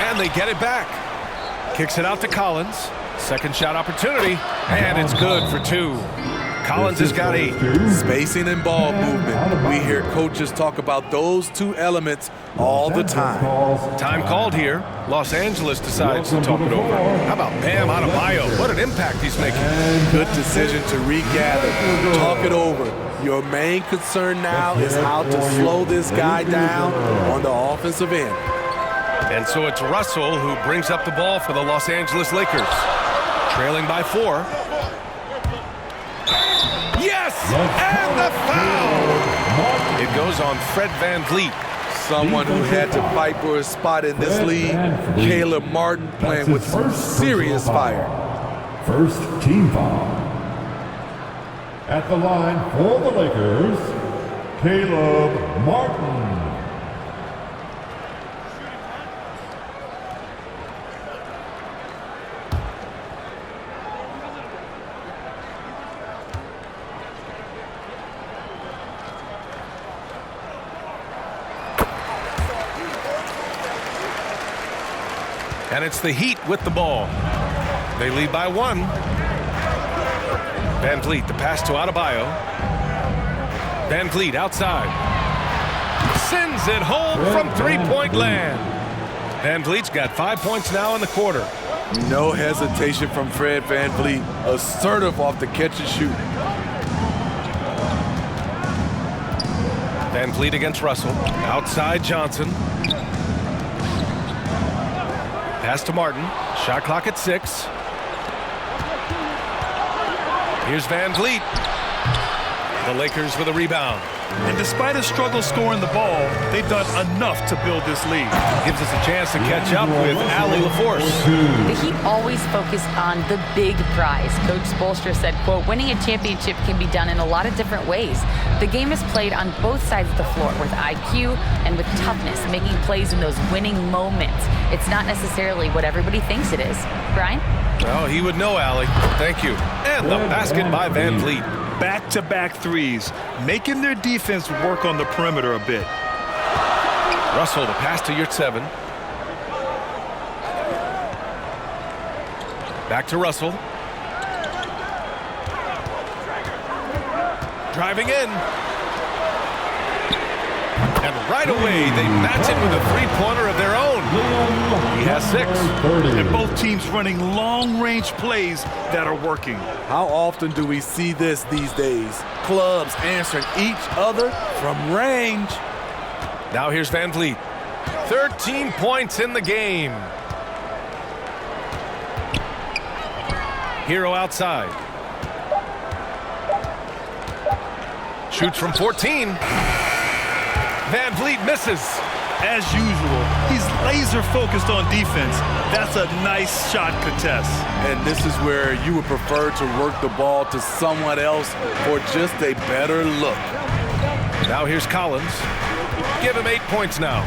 And they get it back. Kicks it out to Collins. Second shot opportunity, and it's good for 2. Collins has got 8. Spacing and ball movement. We hear coaches talk about those 2 elements all the time. Time called here. Los Angeles decides to talk it over. How about Bam Adebayo? What an impact he's making. Good decision to regather, talk it over. Your main concern now is how to slow this guy down on the offensive end. And so it's Russell who brings up the ball for the Los Angeles Lakers. Trailing by 4. Yes! And the foul! It goes on Fred VanVleet. Someone who had to fight for his spot in this league, Caleb Martin, playing with some serious fire. First team foul. At the line for the Lakers, Caleb Martin. And it's the Heat with the ball. They lead by 1. VanVleet, the pass to Adebayo. VanVleet outside. Sends it home from three-point land. VanVleet's got 5 points now in the quarter. No hesitation from Fred VanVleet. Assertive off the catch and shoot. VanVleet against Russell. Outside Johnson. Pass to Martin. Shot clock at 6. Here's VanVleet. The Lakers with a rebound. And despite a struggle scoring the ball, they've done enough to build this lead. Gives us a chance to catch up with Allie LaForce. The Heat always focus on the big prize. Coach Spoelstra said, quote, winning a championship can be done in a lot of different ways. The game is played on both sides of the floor with IQ and with toughness, making plays in those winning moments. It's not necessarily what everybody thinks it is. Brian? Oh, he would know, Allie. Thank you. And the basket by VanVleet. Back-to-back threes, making their defense work on the perimeter a bit. Russell, the pass to Yurtseven. Back to Russell. Driving in. And right away, they match it with a three-pointer of their own. He has 6. And both teams running long-range plays that are working. How often do we see this these days? Clubs answering each other from range. Now here's VanVleet. 13 points in the game. Hero outside. Shoots from 14. VanVleet misses. As usual, he's laser-focused on defense. That's a nice shot contest. And this is where you would prefer to work the ball to someone else for just a better look. Now here's Collins. Give him 8 points now.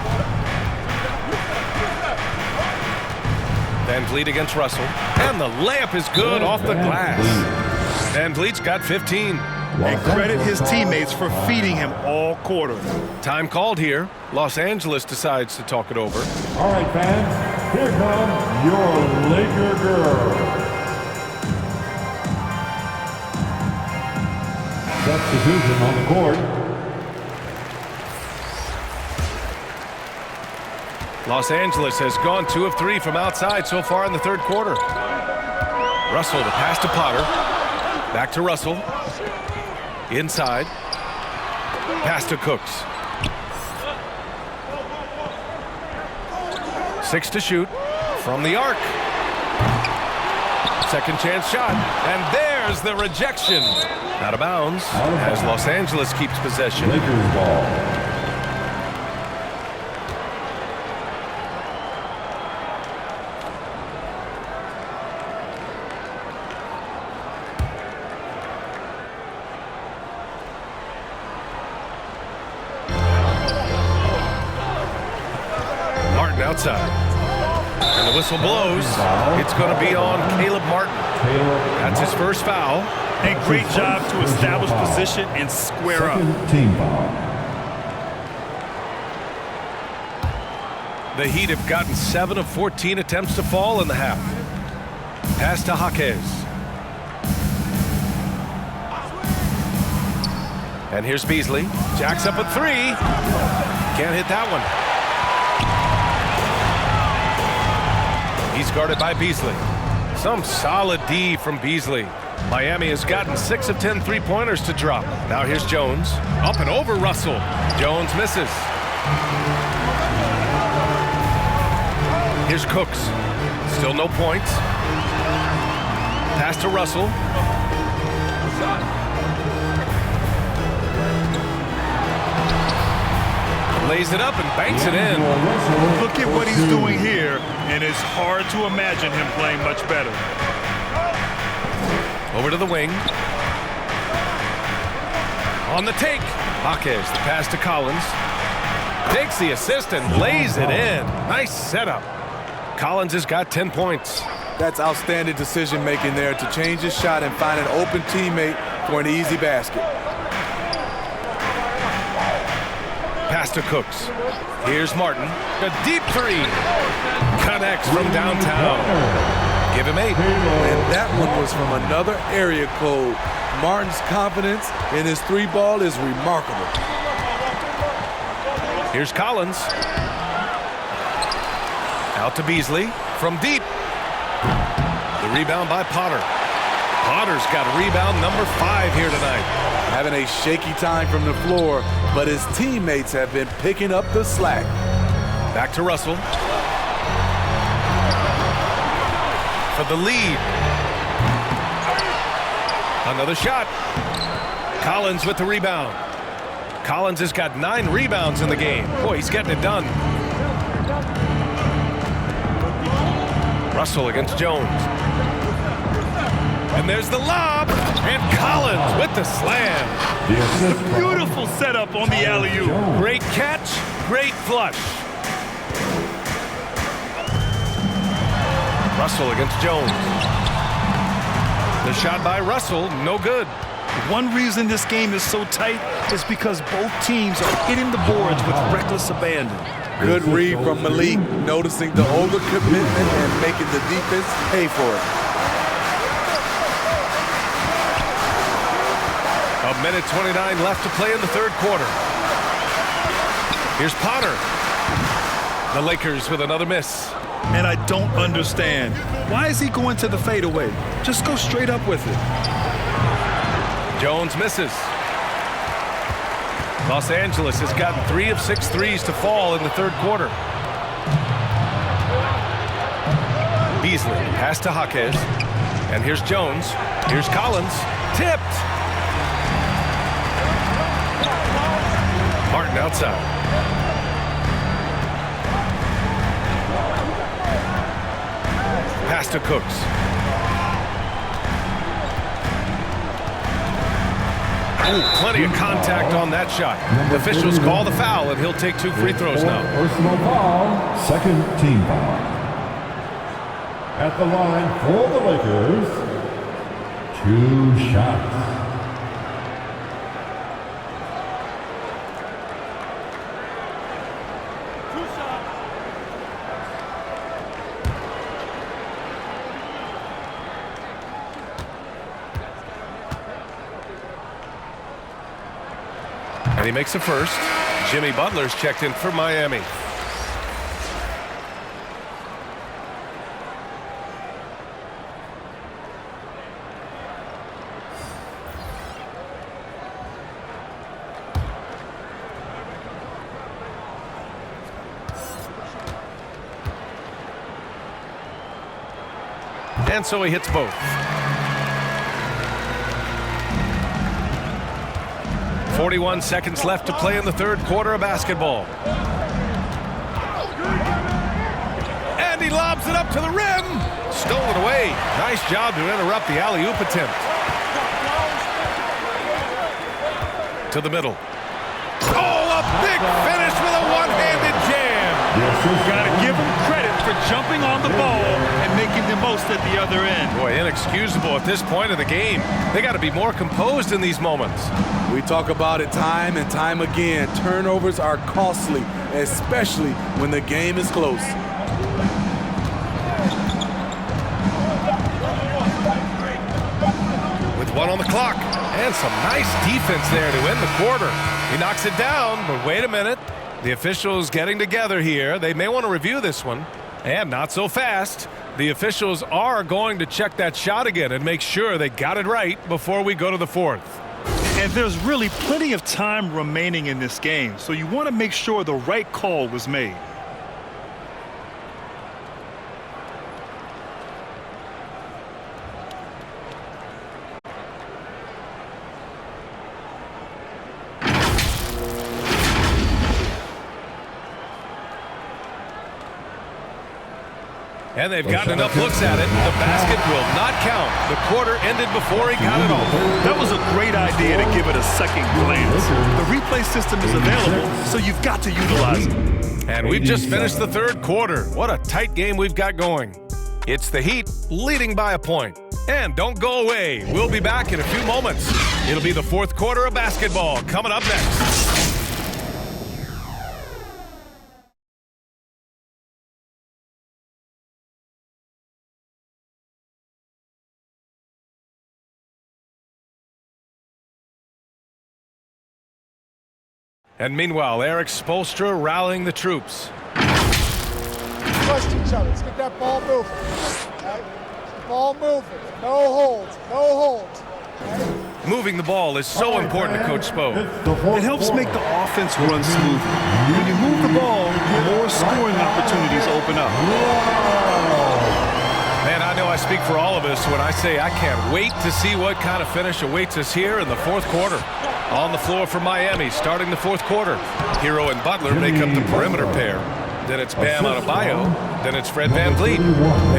VanVleet against Russell. And the layup is good off the glass. VanVleet's got 15. And credit his teammates for feeding him all quarter. Time called here. Los Angeles decides to talk it over. All right, fans, here comes your Laker girl. Substitution on the court. Los Angeles has gone 2 of 3 from outside so far in the third quarter. Russell, the pass to Potter. Back to Russell. Inside. Pass to Cooks. 6 to shoot from the arc. Second chance shot. And there's the rejection. Out of bounds as Los Angeles keeps possession. Lakers ball. Outside. And the whistle blows. It's going to be on Caleb Martin. That's his first foul. And great job to establish position and square up. Team foul. The Heat have gotten 7 of 14 attempts to fall in the half. Pass to Jaquez. And here's Beasley. Jacks up a 3. Can't hit that one. He's guarded by Beasley. Some solid D from Beasley. Miami has gotten 6 of 10 three-pointers to drop. Now here's Jones. Up and over Russell. Jones misses. Here's Cooks. Still no points. Pass to Russell. Lays it up and banks it in. Look at what he's doing here, and it's hard to imagine him playing much better. Over to the wing. On the take. Jaquez, the pass to Collins. Takes the assist and lays it in. Nice setup. Collins has got 10 points. That's outstanding decision-making there to change his shot and find an open teammate for an easy basket. Pass to Cooks. Here's Martin. A deep three. Connects from downtown. Give him 8. And that one was from another area code. Martin's confidence in his three ball is remarkable. Here's Collins. Out to Beasley from deep. The rebound by Potter. Potter's got rebound number 5 here tonight. Having a shaky time from the floor, but his teammates have been picking up the slack. Back to Russell. For the lead. Another shot. Collins with the rebound. Collins has got 9 rebounds in the game. Boy, he's getting it done. Russell against Jones. And there's the lob. And Collins with the slam. Beautiful setup on the alley-oop. Great catch, great flush. Russell against Jones. The shot by Russell, no good. One reason this game is so tight is because both teams are hitting the boards with reckless abandon. Good read from Malik, noticing the overcommitment and making the defense pay for it. A minute 29 left to play in the third quarter. Here's Potter. The Lakers with another miss. And I don't understand. Why is he going to the fadeaway? Just go straight up with it. Jones misses. Los Angeles has gotten 3 of 6 threes to fall in the third quarter. Beasley, pass to Jaquez. And here's Jones. Here's Collins. Tipped. Martin outside. Pass to Cooks. Ooh, plenty of contact on that shot. The officials call the foul, and he'll take 2 free throws now. Personal foul, second team foul. At the line for the Lakers, 2 shots. And he makes a first. Jimmy Butler's checked in for Miami. And so he hits both. 41 seconds left to play in the third quarter of basketball. And he lobs it up to the rim. Stolen away. Nice job to interrupt the alley-oop attempt. To the middle. Oh, a big finish with a one-handed jam. Got to give him credit for jumping on the ball and making the most at the other end. Boy, inexcusable at this point of the game. They got to be more composed in these moments. We talk about it time and time again. Turnovers are costly, especially when the game is close. With 1 on the clock. And some nice defense there to end the quarter. He knocks it down, but wait a minute. The officials getting together here. They may want to review this one. And not so fast. The officials are going to check that shot again and make sure they got it right before we go to the fourth. And there's really plenty of time remaining in this game, so you want to make sure the right call was made. And they've gotten enough looks at it. The basket will not count. The quarter ended before he got it all. That was a great idea to give it a second glance. The replay system is available, so you've got to utilize it. And we've just finished the third quarter. What a tight game we've got going. It's the Heat leading by a point. And don't go away. We'll be back in a few moments. It'll be the fourth quarter of basketball coming up next. And meanwhile, Eric Spoelstra rallying the troops. Trust each other. Let's get that ball moving. Okay? Ball moving. No holds. No holds. Okay? Moving the ball is so important to Coach Spo. It helps make the offense run smoothly. When you move the ball, more scoring opportunities open up. Man, I know I speak for all of us when I say I can't wait to see what kind of finish awaits us here in the fourth quarter. On the floor for Miami, starting the fourth quarter. Hero and Butler make up the perimeter pair. Then it's Bam Adebayo. Then it's Fred VanVleet.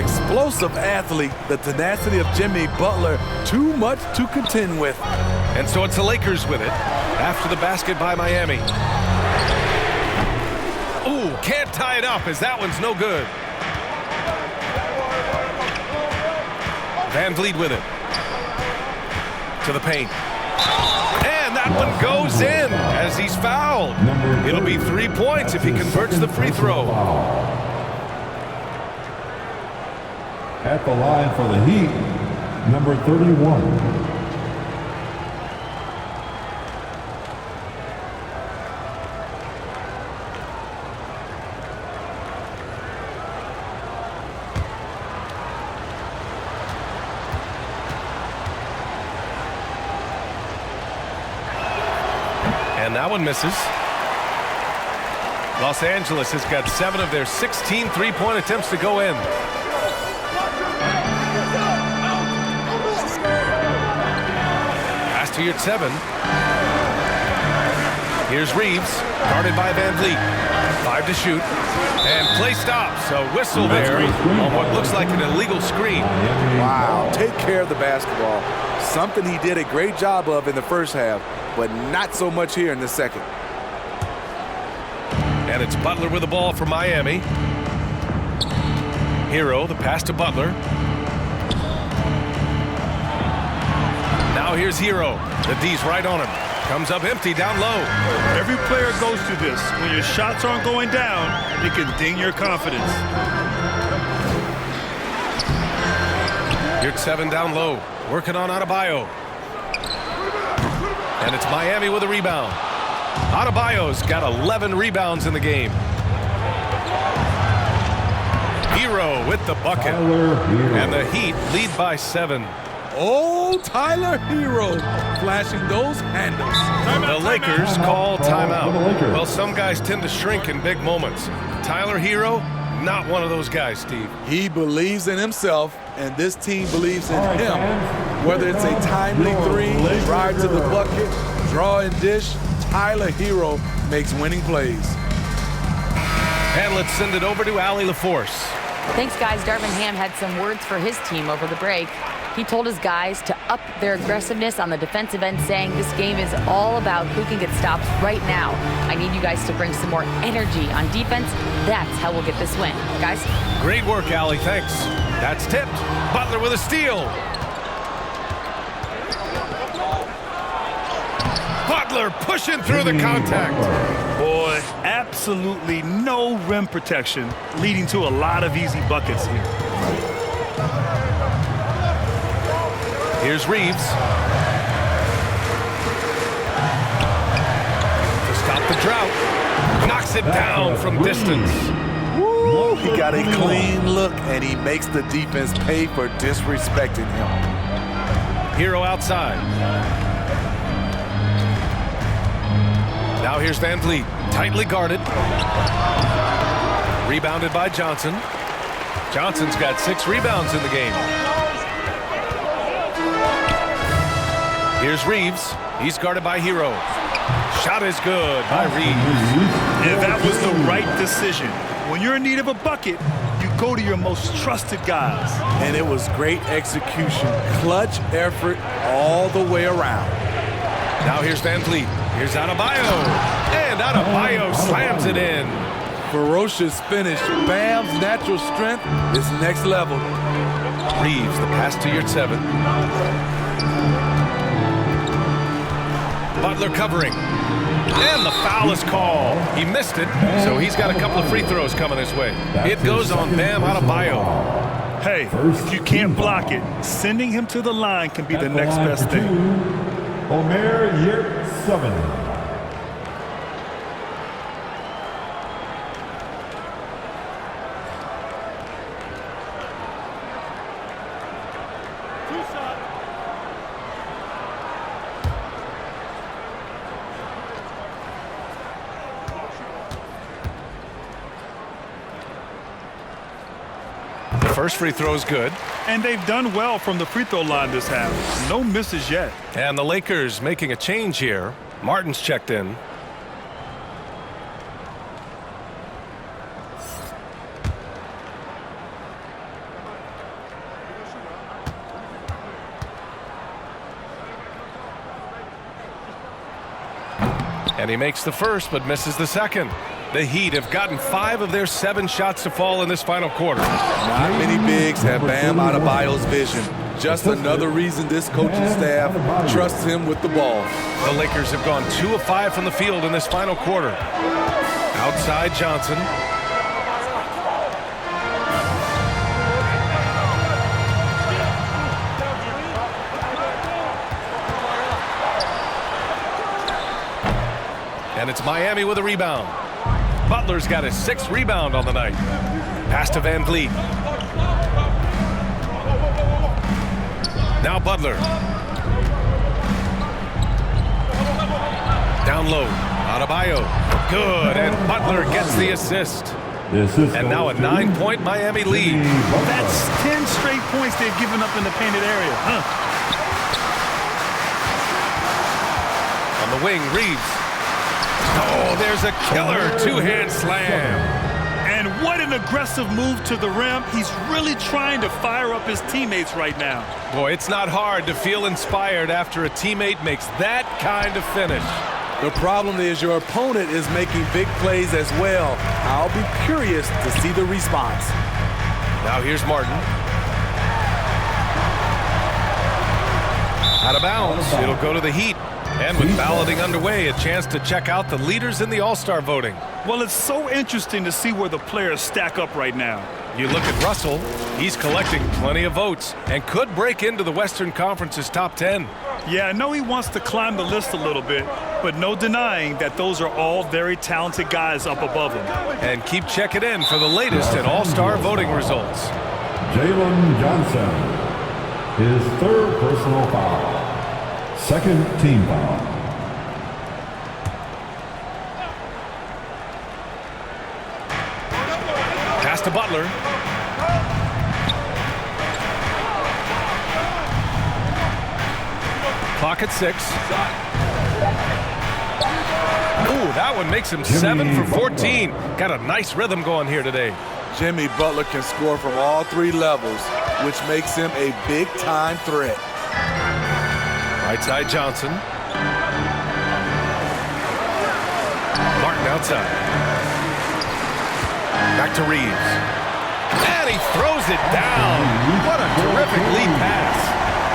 Explosive athlete, the tenacity of Jimmy Butler, too much to contend with. And so it's the Lakers with it after the basket by Miami. Ooh, can't tie it up as that one's no good. VanVleet with it. To the paint. And that one goes in as he's fouled. It'll be 3 points if he converts the free throw. At the line for the Heat, number 31. And that one misses. Los Angeles has got 7 of their 16 three-point attempts to go in. Pass to your 7. Here's Reeves, guarded by VanVleet. 5 to shoot. And play stops. A whistle there on what looks like an illegal screen. Wow, take care of the basketball. Something he did a great job of in the first half, but not so much here in the second. And it's Butler with the ball for Miami. Hero, the pass to Butler. Now here's Hero. The D's right on him. Comes up empty down low. Every player goes through this. When your shots aren't going down, it can ding your confidence. Here's 7 down low. Working on Adebayo. And it's Miami with a rebound. Adebayo's got 11 rebounds in the game. Hero with the bucket. And the Heat lead by 7. Oh, Tyler Hero flashing those handles. The Lakers call timeout. Well, some guys tend to shrink in big moments. Tyler Hero, not one of those guys, Steve. He believes in himself, and this team believes in him. Whether it's a timely three, drive to the bucket, draw and dish, Tyler Hero makes winning plays. And let's send it over to Allie LaForce. Thanks, guys. Darvin Ham had some words for his team over the break. He told his guys to up their aggressiveness on the defensive end, saying this game is all about who can get stops right now. I need you guys to bring some more energy on defense. That's how we'll get this win. Guys? Great work, Allie. Thanks. That's tipped. Butler with a steal. Butler pushing through the contact. Boy, absolutely no rim protection, leading to a lot of easy buckets here. Here's Reeves. To stop the drought. Knocks it down from distance. Woo! Woo, he got a clean look, and he makes the defense pay for disrespecting him. Hero outside. Now here's Van Vliet, tightly guarded. Rebounded by Johnson. Johnson's got 6 rebounds in the game. Here's Reeves. He's guarded by Hero. Shot is good by Reeves. And that was the right decision. When you're in need of a bucket, you go to your most trusted guys. And it was great execution. Clutch effort all the way around. Now here's Van Vliet. Here's Adebayo. And Adebayo slams it in. Ferocious finish. Bam's natural strength is next level. Reeves, the pass to Yurtseven. Butler covering. And the foul is called. He missed it, so he's got a couple of free throws coming his way. It goes on Bam Adebayo. Hey, if you can't block it, sending him to the line can be the next best thing. Omer Yurtseven. First free throw is good. And they've done well from the free throw line this half. No misses yet. And the Lakers making a change here. Martin's checked in. And he makes the first but misses the second. The Heat have gotten 5 of their 7 shots to fall in this final quarter. Not many bigs have Bam Adebayo's vision. Just another reason this coaching staff trusts him with the ball. The Lakers have gone 2 of 5 from the field in this final quarter. Outside Johnson. And it's Miami with a rebound. Butler's got his 6th rebound on the night. Pass to Van Vliet. Now Butler. Down low. Adebayo. Good. And Butler gets the assist. And now a 9-point Miami lead. That's 10 straight points they've given up in the painted area. On the wing, Reeves. Oh, there's a killer 2-hand slam. And what an aggressive move to the rim. He's really trying to fire up his teammates right now. Boy, it's not hard to feel inspired after a teammate makes that kind of finish. The problem is your opponent is making big plays as well. I'll be curious to see the response. Now here's Martin. Out of bounds. It'll go to the Heat. And with balloting underway, a chance to check out the leaders in the All-Star voting. Well, it's so interesting to see where the players stack up right now. You look at Russell, he's collecting plenty of votes and could break into the Western Conference's top 10. Yeah, I know he wants to climb the list a little bit, but no denying that those are all very talented guys up above him. And keep checking in for the latest in All-Star voting results. Jalen Johnson, his 3rd personal foul. 2nd team foul. Pass to Butler. Clock at 6. Ooh, that one makes him 7 for 14. Got a nice rhythm going here today. Jimmy Butler can score from all 3 levels, which makes him a big-time threat. Right side Johnson. Martin outside. Back to Reeves. And he throws it down. What a terrific lead pass.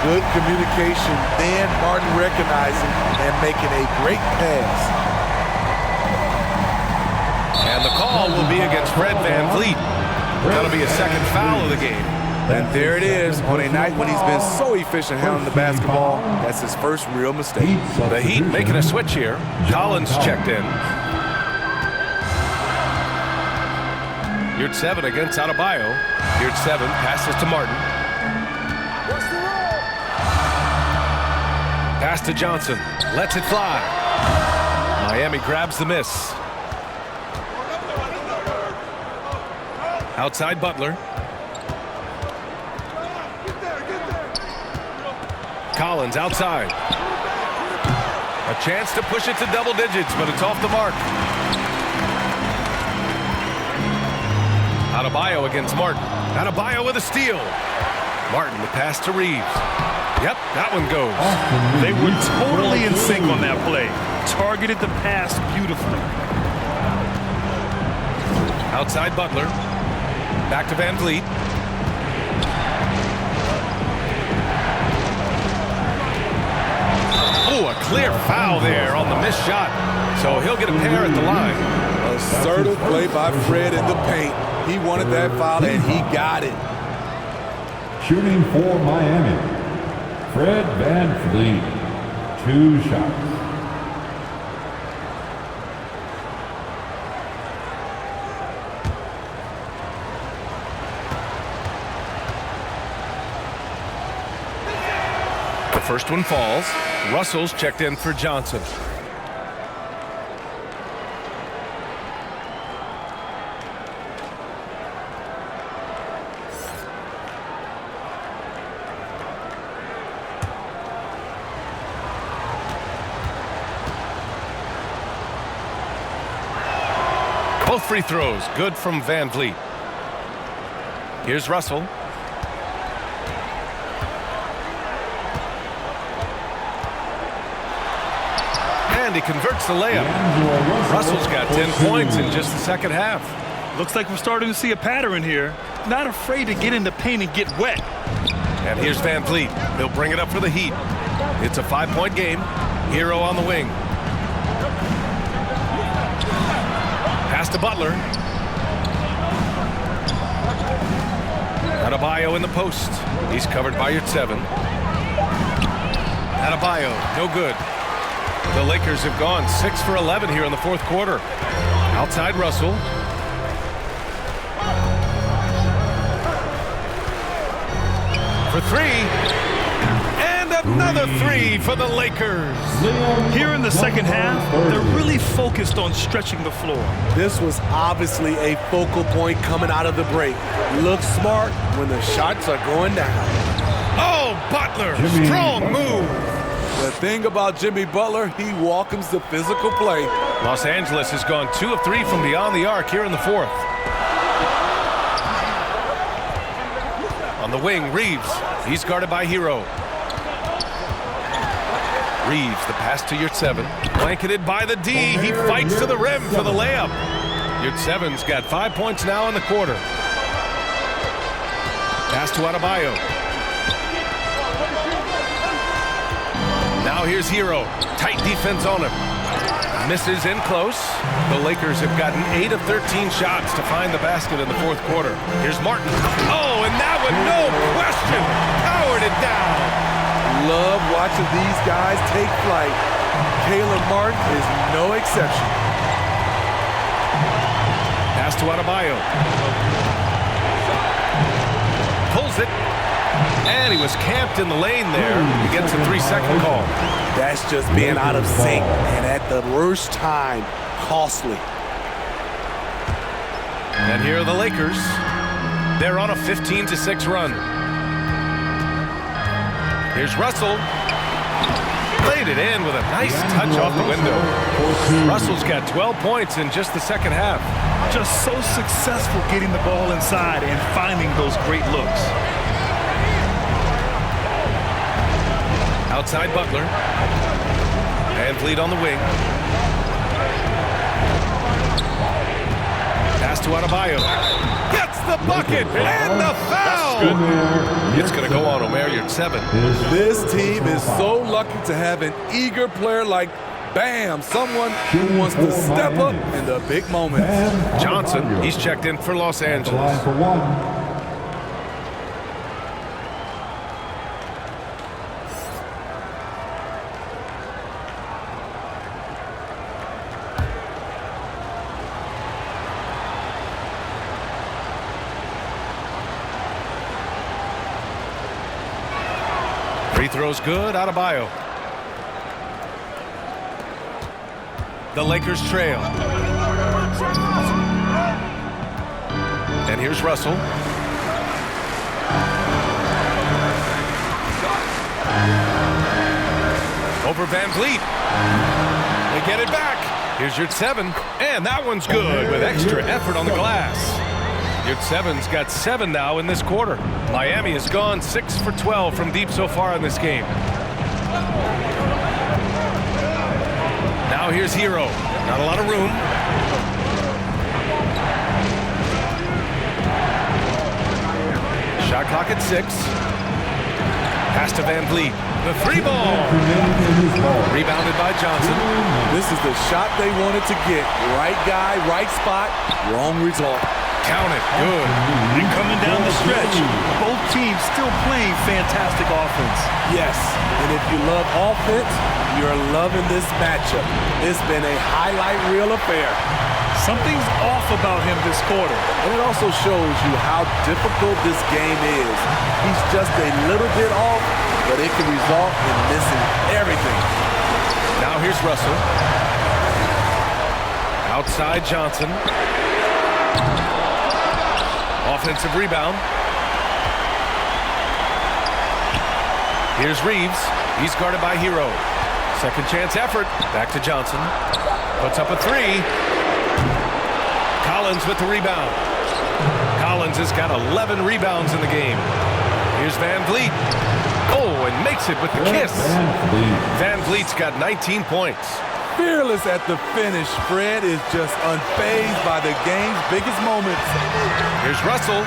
Good communication. Then Martin recognizing and making a great pass. And the call will be against Fred Van Vliet. That'll be a 2nd foul of the game. And there it is, on a night when he's been so efficient handling the basketball, that's his first real mistake. The Heat making a switch here. Collins checked in. Yurt 7 against Adebayo. Yurt 7 passes to Martin. Pass to Johnson. Lets it fly. Miami grabs the miss. Outside Butler. Collins outside. A chance to push it to double digits, but it's off the mark. Adebayo against Martin. Adebayo with a steal. Martin, the pass to Reeves. Yep, that one goes. They were totally in sync on that play. Targeted the pass beautifully. Outside Butler. Back to Van Vliet. Oh, a clear foul there on the missed shot. So he'll get a pair at the line. Assertive play by Fred in the paint. He wanted that foul, and he got it. Shooting for Miami, Fred VanVleet, 2 shots. The first one falls. Russell's checked in for Johnson. Both free throws good from Van Vliet. Here's Russell. And he converts the layup. Russell's got 10 points in just the second half. Looks like we're starting to see a pattern here. Not afraid to get in the paint and get wet. And here's Van Vliet. He'll bring it up for the Heat. It's a 5-point game. Hero on the wing. Pass to Butler. Adebayo in the post. He's covered by Yurt 7. Adebayo, no good. The Lakers have gone 6 for 11 here in the fourth quarter. Outside Russell. For 3. And another 3 for the Lakers. Here in the second half, they're really focused on stretching the floor. This was obviously a focal point coming out of the break. Look smart when the shots are going down. Oh, Butler, strong move. The thing about Jimmy Butler, he welcomes the physical play. Los Angeles has gone 2 of 3 from beyond the arc here in the fourth. On the wing, Reeves. He's guarded by Hero. Reeves, the pass to Yurt 7. Blanketed by the D. He fights to the rim for the layup. Yurt 7's got 5 points now in the quarter. Pass to Adebayo. Now here's Hero. Tight defense on him. Misses in close. The Lakers have gotten 8 of 13 shots to find the basket in the fourth quarter. Here's Martin. Oh, and that one, no question, powered it down. Love watching these guys take flight. Caleb Martin is no exception. Pass to Adebayo. Pulls it. And he was camped in the lane there. He gets a 3-second call. That's just being out of sync, and at the worst time, costly. And here are the Lakers. They're on a 15-6 run. Here's Russell. Laid it in with a nice touch off the window. Russell's got 12 points in just the second half. Just so successful getting the ball inside and finding those great looks. Outside Butler. Van Vliet on the wing. Pass to Adebayo. Gets the bucket and the foul. It's going to go on Omer Yurt 7. This team is so lucky to have an eager player like Bam, someone who wants to step up in the big moments. Johnson, he's checked in for Los Angeles. Free throw's good. Adebayo. The Lakers trail. And here's Russell. Over Van Vliet. They get it back. Here's Yurtseven. And that one's good with extra effort on the glass. Yurtseven's got 7 now in this quarter. Miami has gone 6 for 12 from deep so far in this game. Now here's Hero. Not a lot of room. Shot clock at 6. Pass to Van Vliet. The 3-ball. Rebounded by Johnson. This is the shot they wanted to get. Right guy, right spot, wrong result. Count it. Good. And coming down the stretch, both teams still playing fantastic offense. Yes, and if you love offense, you're loving this matchup. It's been a highlight reel affair. Something's off about him this quarter. And it also shows you how difficult this game is. He's just a little bit off, but it can result in missing everything. Now here's Russell. Outside Johnson. Offensive rebound. Here's Reeves. He's guarded by Hero. Second chance effort. Back to Johnson. Puts up a 3. Collins with the rebound. Collins has got 11 rebounds in the game. Here's Van Vliet. Oh, and makes it with the kiss. Van Vliet's got 19 points. Fearless at the finish. Fred is just unfazed by the game's biggest moments. Here's Russell.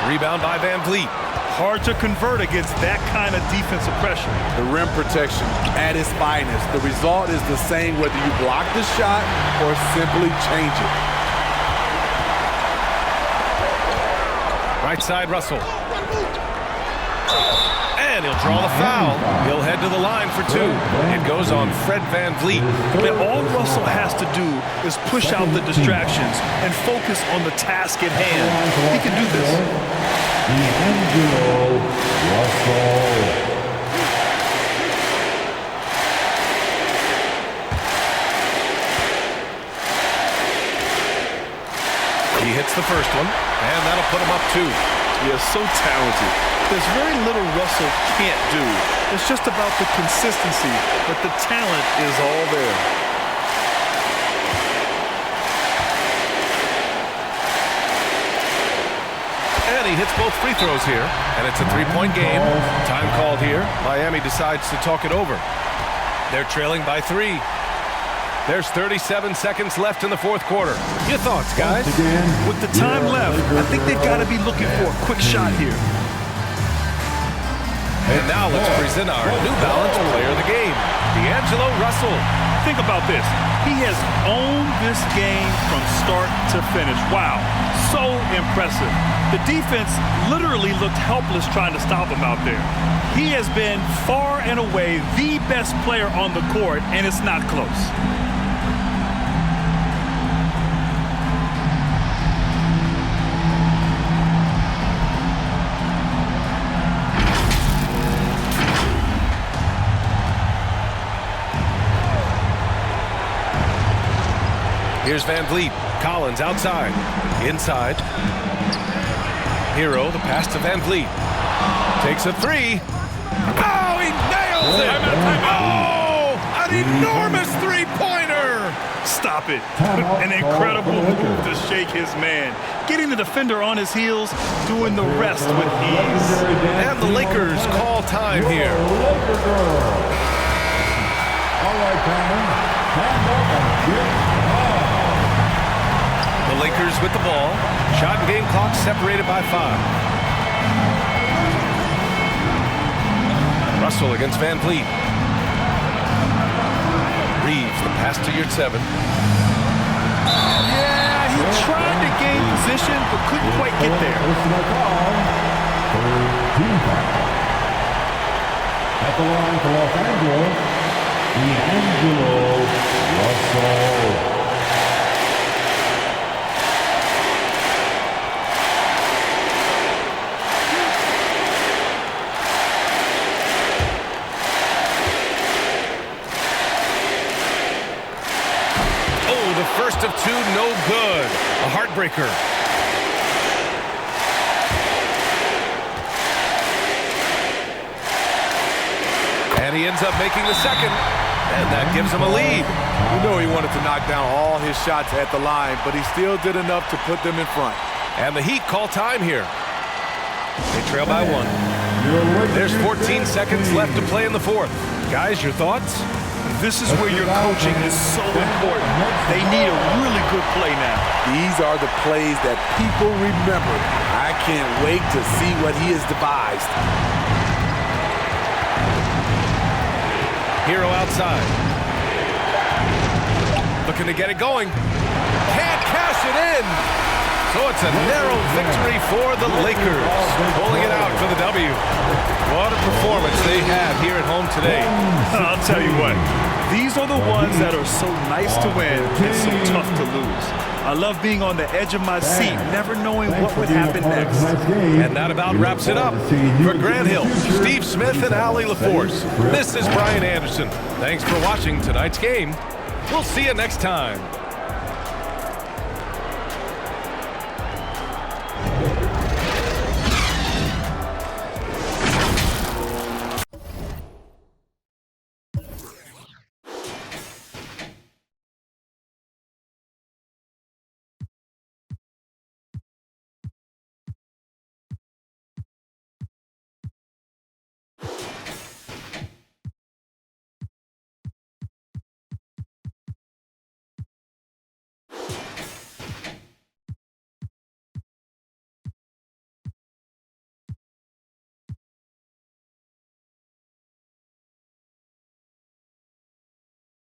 Rebound by Van Vliet. Hard to convert against that kind of defensive pressure. The rim protection at its finest. The result is the same whether you block the shot or simply change it. Right side, Russell. And he'll draw the foul. He'll head to the line for 2. It goes on Fred Van Vliet. And all Russell has to do is push out the distractions and focus on the task at hand. He can do this. D'Angelo Russell. He hits the first one, and that'll put him up 2. He is so talented. There's very little Russell can't do. It's just about the consistency, but the talent is all there. And he hits both free throws here, and it's a 3-point game. Time called here. Miami decides to talk it over. They're trailing by 3. There's 37 seconds left in the fourth quarter. Your thoughts, guys? With the time left, I think they've got to be looking for a quick shot here. And now let's present our New Balance player of the game, D'Angelo Russell. Think about this. He has owned this game from start to finish. Wow, so impressive. The defense literally looked helpless trying to stop him out there. He has been far and away the best player on the court, and it's not close. Here's Van Vliet. Collins outside. Inside. Hero, the pass to Van Vliet. Takes a 3. Oh, he nails it! Oh, an enormous three-pointer! Stop it. An incredible move to shake his man. Getting the defender on his heels, doing the rest with ease. And the Lakers call time here. All right, Cameron. Stand up and get The Lakers with the ball. Shot and game clock separated by 5. Russell against Van Vliet. Reeves, the pass to Yurtseven. Yeah, he tried to gain position, but couldn't quite get there. At the line for Los Angeles, D'Angelo Russell. good. A heartbreaker. And he ends up making the second. And that gives him a lead. You know he wanted to knock down all his shots at the line, but he still did enough to put them in front. And the Heat call time here. They trail by 1. There's 14 seconds left to play in the fourth. Guys, your thoughts? This is where your coaching is so important. They need a really good play now. These are the plays that people remember. I can't wait to see what he has devised. Hero outside. Looking to get it going. Can't cash it in. So it's a narrow victory for the Lakers. Pulling it out for the W. What a performance they have here at home today. I'll tell you what. These are the ones that are so nice to win and so tough to lose. I love being on the edge of my seat, never knowing what would happen next. And that about wraps it up. For Grant Hill, Steve Smith, and Allie LaForce, this is Brian Anderson. Thanks for watching tonight's game. We'll see you next time.